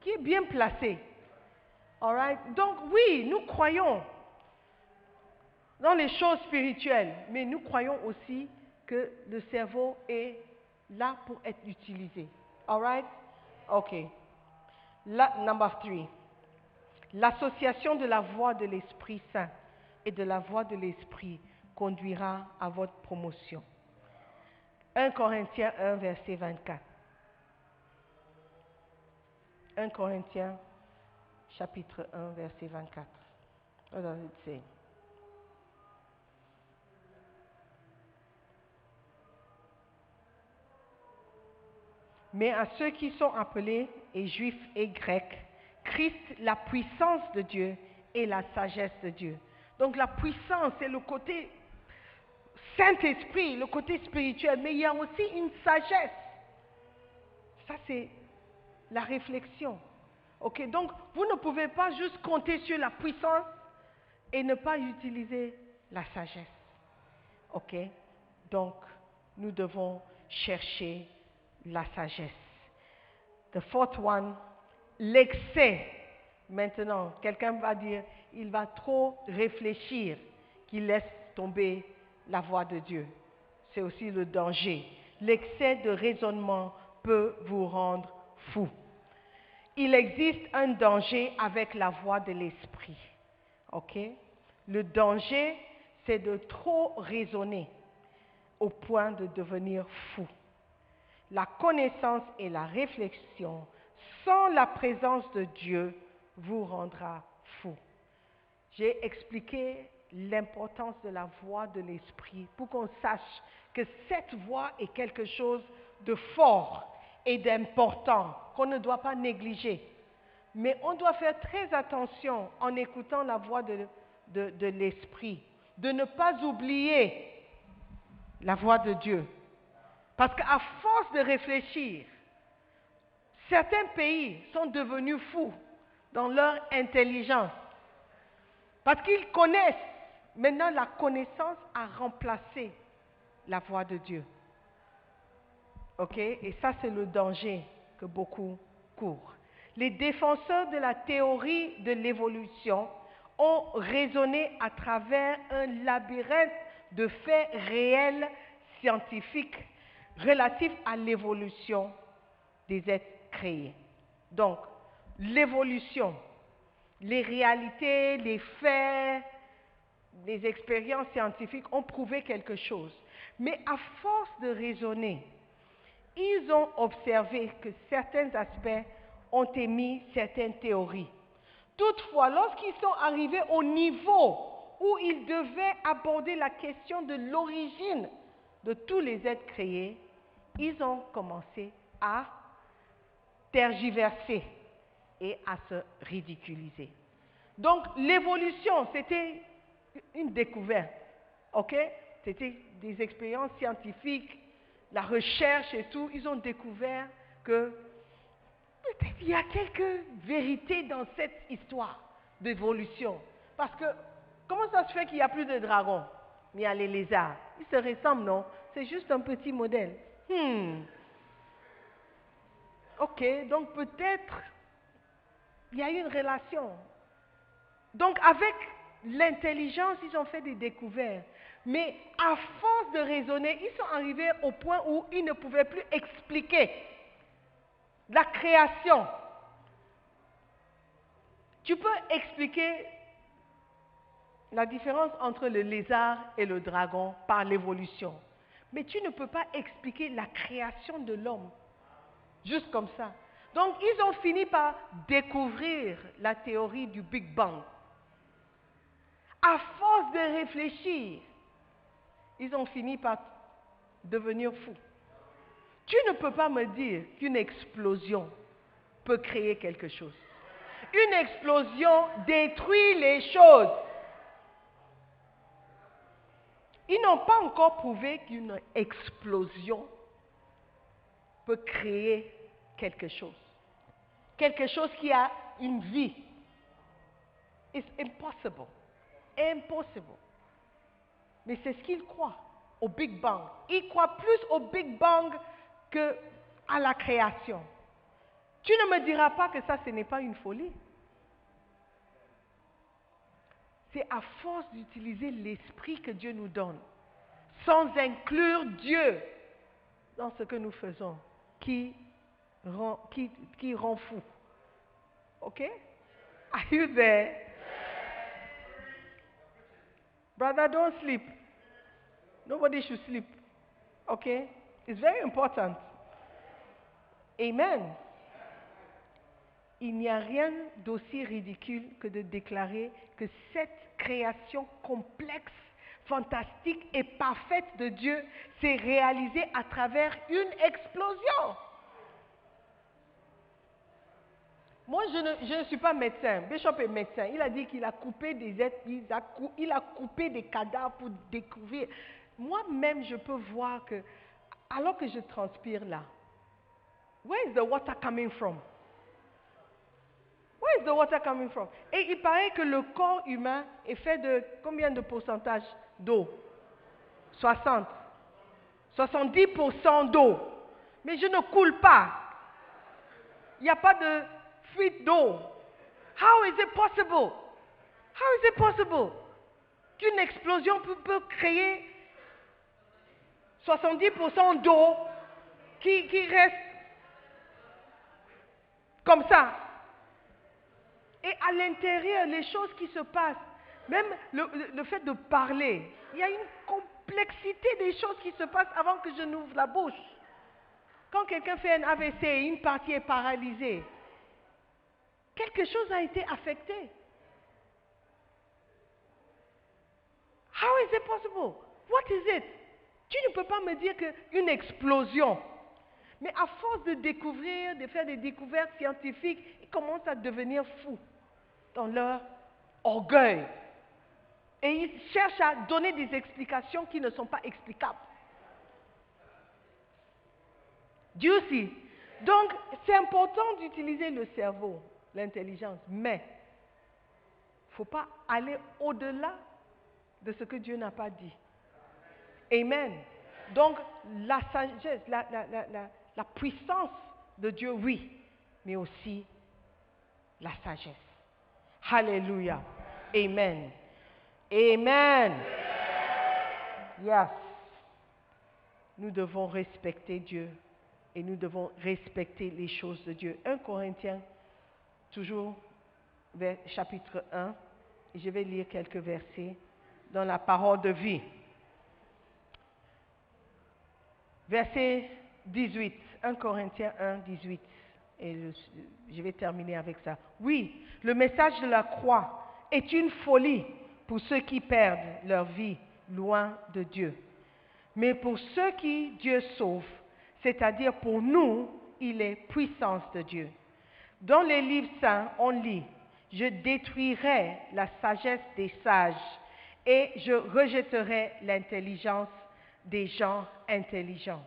est bien placée. All right? Donc oui, nous croyons dans les choses spirituelles, mais nous croyons aussi que le cerveau est là pour être utilisé. All right? OK. Number 3. L'association de la voix de l'Esprit Saint et de la voix de l'Esprit conduira à votre promotion. 1 Corinthiens 1, verset 24. 1 Corinthiens, chapitre 1, verset 24. What does it say? Mais à ceux qui sont appelés, et juifs et grecs, Christ, la puissance de Dieu et la sagesse de Dieu. Donc la puissance, c'est le côté Saint-Esprit, le côté spirituel, mais il y a aussi une sagesse. Ça, c'est la réflexion. Ok, donc vous ne pouvez pas juste compter sur la puissance et ne pas utiliser la sagesse. Ok, donc nous devons chercher la sagesse. The fourth one, l'excès. Maintenant, quelqu'un va dire, il va trop réfléchir, qu'il laisse tomber la voix de Dieu. C'est aussi le danger. L'excès de raisonnement peut vous rendre fou. Il existe un danger avec la voix de l'esprit. Ok? Le danger, c'est de trop raisonner au point de devenir fou. La connaissance et la réflexion sans la présence de Dieu vous rendra fou. J'ai expliqué l'importance de la voix de l'esprit pour qu'on sache que cette voix est quelque chose de fort et d'important qu'on ne doit pas négliger. Mais on doit faire très attention en écoutant la voix de l'esprit, de ne pas oublier la voix de Dieu. Parce qu'à force de réfléchir, certains pays sont devenus fous dans leur intelligence. Parce qu'ils connaissent. Maintenant, la connaissance a remplacé la voix de Dieu. Ok? Et ça, c'est le danger que beaucoup courent. Les défenseurs de la théorie de l'évolution ont raisonné à travers un labyrinthe de faits réels scientifiques relatifs à l'évolution des êtres créés. Donc, l'évolution, les réalités, les faits, les expériences scientifiques ont prouvé quelque chose. Mais à force de raisonner, ils ont observé que certains aspects ont émis certaines théories. Toutefois, lorsqu'ils sont arrivés au niveau où ils devaient aborder la question de l'origine de tous les êtres créés, ils ont commencé à tergiverser et à se ridiculiser. Donc, l'évolution, c'était une découverte, ok? C'était des expériences scientifiques, la recherche et tout. Ils ont découvert que peut-être il y a quelques vérités dans cette histoire d'évolution. Parce que, comment ça se fait qu'il n'y a plus de dragons, mais il y a les lézards? Ils se ressemblent, non? C'est juste un petit modèle. Ok, donc peut-être il y a une relation. Donc avec l'intelligence, ils ont fait des découvertes. Mais à force de raisonner, ils sont arrivés au point où ils ne pouvaient plus expliquer la création. Tu peux expliquer la différence entre le lézard et le dragon par l'évolution. Mais tu ne peux pas expliquer la création de l'homme juste comme ça. Donc ils ont fini par découvrir la théorie du Big Bang. À force de réfléchir, ils ont fini par devenir fous. Tu ne peux pas me dire qu'une explosion peut créer quelque chose. Une explosion détruit les choses. Ils n'ont pas encore prouvé qu'une explosion peut créer quelque chose. Quelque chose qui a une vie. It's impossible. Impossible. Mais c'est ce qu'ils croient au Big Bang. Ils croient plus au Big Bang qu'à la création. Tu ne me diras pas que ça, ce n'est pas une folie. C'est à force d'utiliser l'esprit que Dieu nous donne, sans inclure Dieu dans ce que nous faisons, qui rend fou. Ok? Are you there? Brother, don't sleep. Nobody should sleep. Okay? It's very important. Amen. il n'y a rien d'aussi ridicule que de déclarer que cette création complexe, fantastique et parfaite de Dieu s'est réalisée à travers une explosion. Moi, je ne suis pas médecin. Bishop est médecin. Il a dit qu'il a coupé des êtres, il a coupé des cadavres pour découvrir. Moi-même, je peux voir que, alors que je transpire là, where is the water coming from? Where is the water coming from? Et il paraît que le corps humain est fait de combien de pourcentage d'eau? 60. 70% d'eau. Mais je ne coule pas. Il n'y a pas de fuite d'eau. How is it possible? How is it possible qu'une explosion peut créer 70% d'eau qui reste comme ça? Et à l'intérieur, les choses qui se passent, même le fait de parler, il y a une complexité des choses qui se passent avant que je n'ouvre la bouche. Quand quelqu'un fait un AVC et une partie est paralysée, quelque chose a été affecté. How is it possible? What is it? Tu ne peux pas me dire qu'une explosion. Mais à force de découvrir, de faire des découvertes scientifiques, ils commencent à devenir fous dans leur orgueil. Et ils cherchent à donner des explications qui ne sont pas explicables. Dieu aussi. Donc, c'est important d'utiliser le cerveau, l'intelligence, mais il ne faut pas aller au-delà de ce que Dieu n'a pas dit. Amen. Donc, la sagesse, la puissance de Dieu, oui, mais aussi la sagesse. Alléluia. Amen. Amen. Yes. Nous devons respecter Dieu et nous devons respecter les choses de Dieu. 1 Corinthiens, toujours chapitre 1, et je vais lire quelques versets dans la parole de vie. Verset 18, 1 Corinthiens 1, 18, et je vais terminer avec ça. Oui, le message de la croix est une folie pour ceux qui perdent leur vie loin de Dieu. Mais pour ceux qui Dieu sauve, c'est-à-dire pour nous, il est puissance de Dieu. Dans les livres saints, on lit, « Je détruirai la sagesse des sages et je rejetterai l'intelligence des gens intelligents. »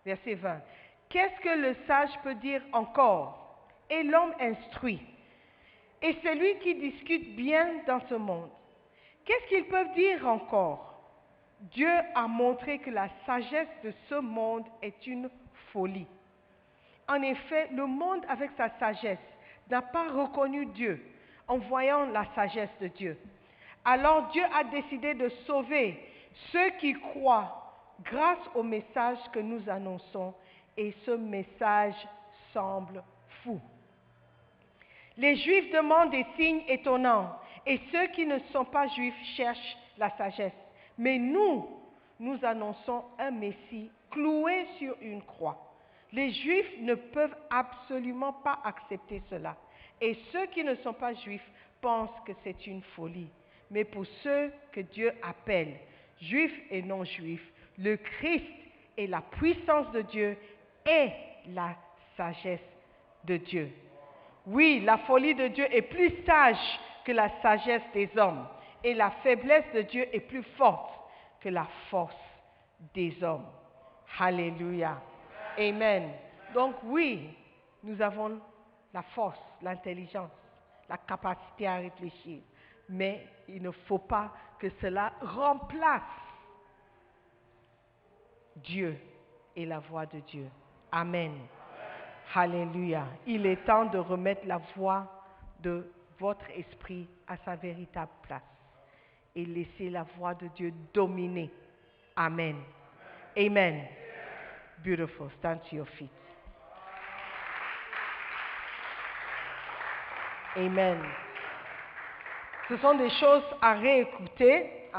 Verset 20. Qu'est-ce que le sage peut dire encore? Et l'homme instruit. Et celui qui discute bien dans ce monde. Qu'est-ce qu'ils peuvent dire encore? Dieu a montré que la sagesse de ce monde est une folie. En effet, le monde avec sa sagesse n'a pas reconnu Dieu en voyant la sagesse de Dieu. Alors Dieu a décidé de sauver ceux qui croient grâce au message que nous annonçons, et ce message semble fou. Les Juifs demandent des signes étonnants et ceux qui ne sont pas Juifs cherchent la sagesse. Mais nous annonçons un Messie cloué sur une croix. Les Juifs ne peuvent absolument pas accepter cela. Et ceux qui ne sont pas Juifs pensent que c'est une folie. Mais pour ceux que Dieu appelle, Juifs et non-Juifs, le Christ est la puissance de Dieu et la sagesse de Dieu. Oui, la folie de Dieu est plus sage que la sagesse des hommes. Et la faiblesse de Dieu est plus forte que la force des hommes. Alléluia. Amen. Donc oui, nous avons la force, l'intelligence, la capacité à réfléchir. Mais il ne faut pas que cela remplace Dieu et la voix de Dieu. Amen. Alléluia. Il est temps de remettre la voix de votre esprit à sa véritable place et laisser la voix de Dieu dominer. Amen. Amen. Beautiful. Stand to your feet. Amen. Ce sont des choses à réécouter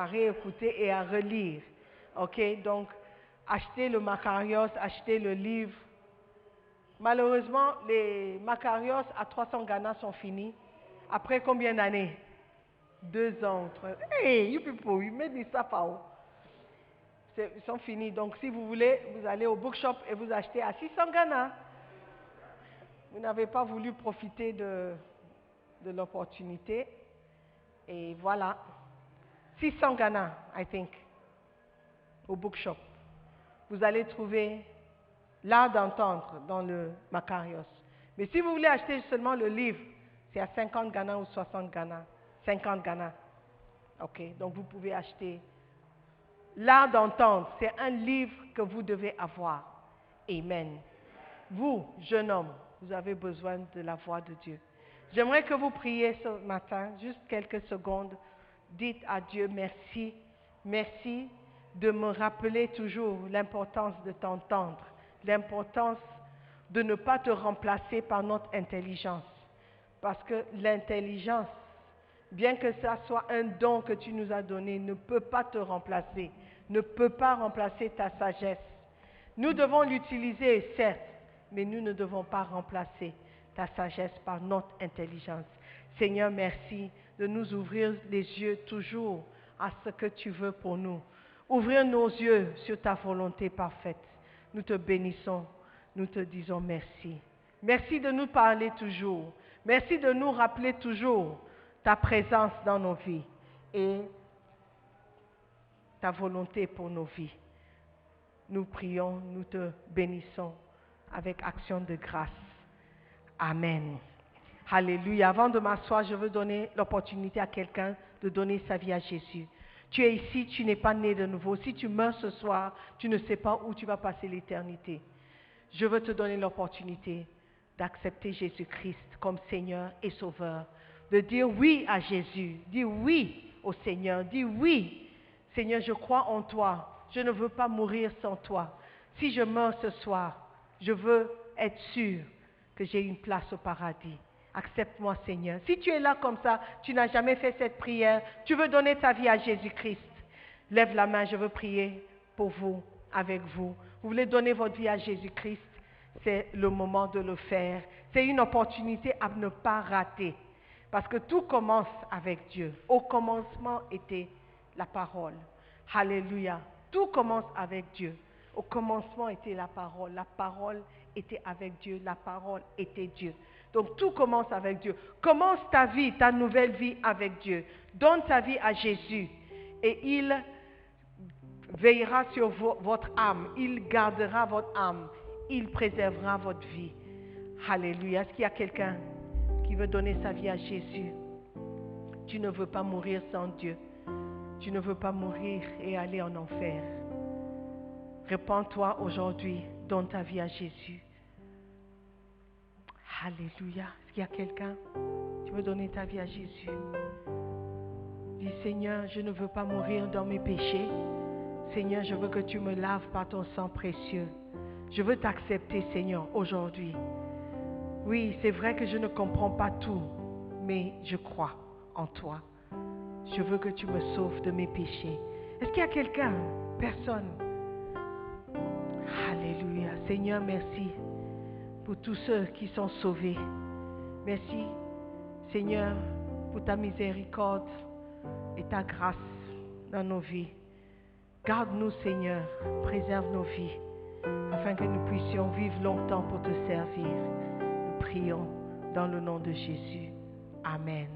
et à relire. Ok? Donc, achetez le Macarios, achetez le livre Malheureusement, les Macarios à 300 Ghana sont finis. Après combien d'années? 2 ans. 3... Hey, you people, you made me suffer. Ils sont finis. Donc, si vous voulez, vous allez au bookshop et vous achetez à 600 Ghana. Vous n'avez pas voulu profiter de l'opportunité. Et voilà. 600 Ghana, I think, au bookshop. Vous allez trouver l'art d'entendre dans le Macarios. Mais si vous voulez acheter seulement le livre, c'est à 50 Ghana ou 60 Ghana. 50 Ghana. Ok, donc vous pouvez acheter. L'art d'entendre, c'est un livre que vous devez avoir. Amen. Vous, jeune homme, vous avez besoin de la voix de Dieu. J'aimerais que vous priez ce matin, juste quelques secondes. Dites à Dieu merci. Merci de me rappeler toujours l'importance de t'entendre, l'importance de ne pas te remplacer par notre intelligence. Parce que l'intelligence, bien que ça soit un don que tu nous as donné, ne peut pas te remplacer, ne peut pas remplacer ta sagesse. Nous devons l'utiliser, certes, mais nous ne devons pas remplacer ta sagesse par notre intelligence. Seigneur, merci de nous ouvrir les yeux toujours à ce que tu veux pour nous. Ouvrir nos yeux sur ta volonté parfaite. Nous te bénissons, nous te disons merci. Merci de nous parler toujours. Merci de nous rappeler toujours ta présence dans nos vies et ta volonté pour nos vies. Nous prions, nous te bénissons avec action de grâce. Amen. Alléluia. Avant de m'asseoir, je veux donner l'opportunité à quelqu'un de donner sa vie à Jésus. Tu es ici, tu n'es pas né de nouveau. Si tu meurs ce soir, tu ne sais pas où tu vas passer l'éternité. Je veux te donner l'opportunité d'accepter Jésus-Christ comme Seigneur et Sauveur. De dire oui à Jésus. Dire oui au Seigneur. Dire oui. Seigneur, je crois en toi. Je ne veux pas mourir sans toi. Si je meurs ce soir, je veux être sûr que j'ai une place au paradis. Accepte-moi, Seigneur. Si tu es là comme ça, tu n'as jamais fait cette prière, tu veux donner ta vie à Jésus-Christ, lève la main, je veux prier pour vous, avec vous. Vous voulez donner votre vie à Jésus-Christ, c'est le moment de le faire. C'est une opportunité à ne pas rater. Parce que tout commence avec Dieu. Au commencement était la parole. Alléluia. Tout commence avec Dieu. Au commencement était la parole. La parole était avec Dieu. La parole était Dieu. Donc tout commence avec Dieu. Commence ta vie, ta nouvelle vie avec Dieu. Donne ta vie à Jésus. Et il veillera sur votre âme. Il gardera votre âme. Il préservera votre vie. Alléluia. Est-ce qu'il y a quelqu'un qui veut donner sa vie à Jésus? Tu ne veux pas mourir sans Dieu. Tu ne veux pas mourir et aller en enfer. Répands-toi aujourd'hui. Donne ta vie à Jésus. Alléluia. Est-ce qu'il y a quelqu'un qui veut donner ta vie à Jésus? Dis, Seigneur, je ne veux pas mourir dans mes péchés. Seigneur, je veux que tu me laves par ton sang précieux. Je veux t'accepter, Seigneur, aujourd'hui. Oui, c'est vrai que je ne comprends pas tout, mais je crois en toi. Je veux que tu me sauves de mes péchés. Est-ce qu'il y a quelqu'un? Personne. Alléluia. Seigneur, merci pour tous ceux qui sont sauvés. Merci, Seigneur, pour ta miséricorde et ta grâce dans nos vies. Garde-nous, Seigneur, préserve nos vies, afin que nous puissions vivre longtemps pour te servir. Nous prions dans le nom de Jésus. Amen.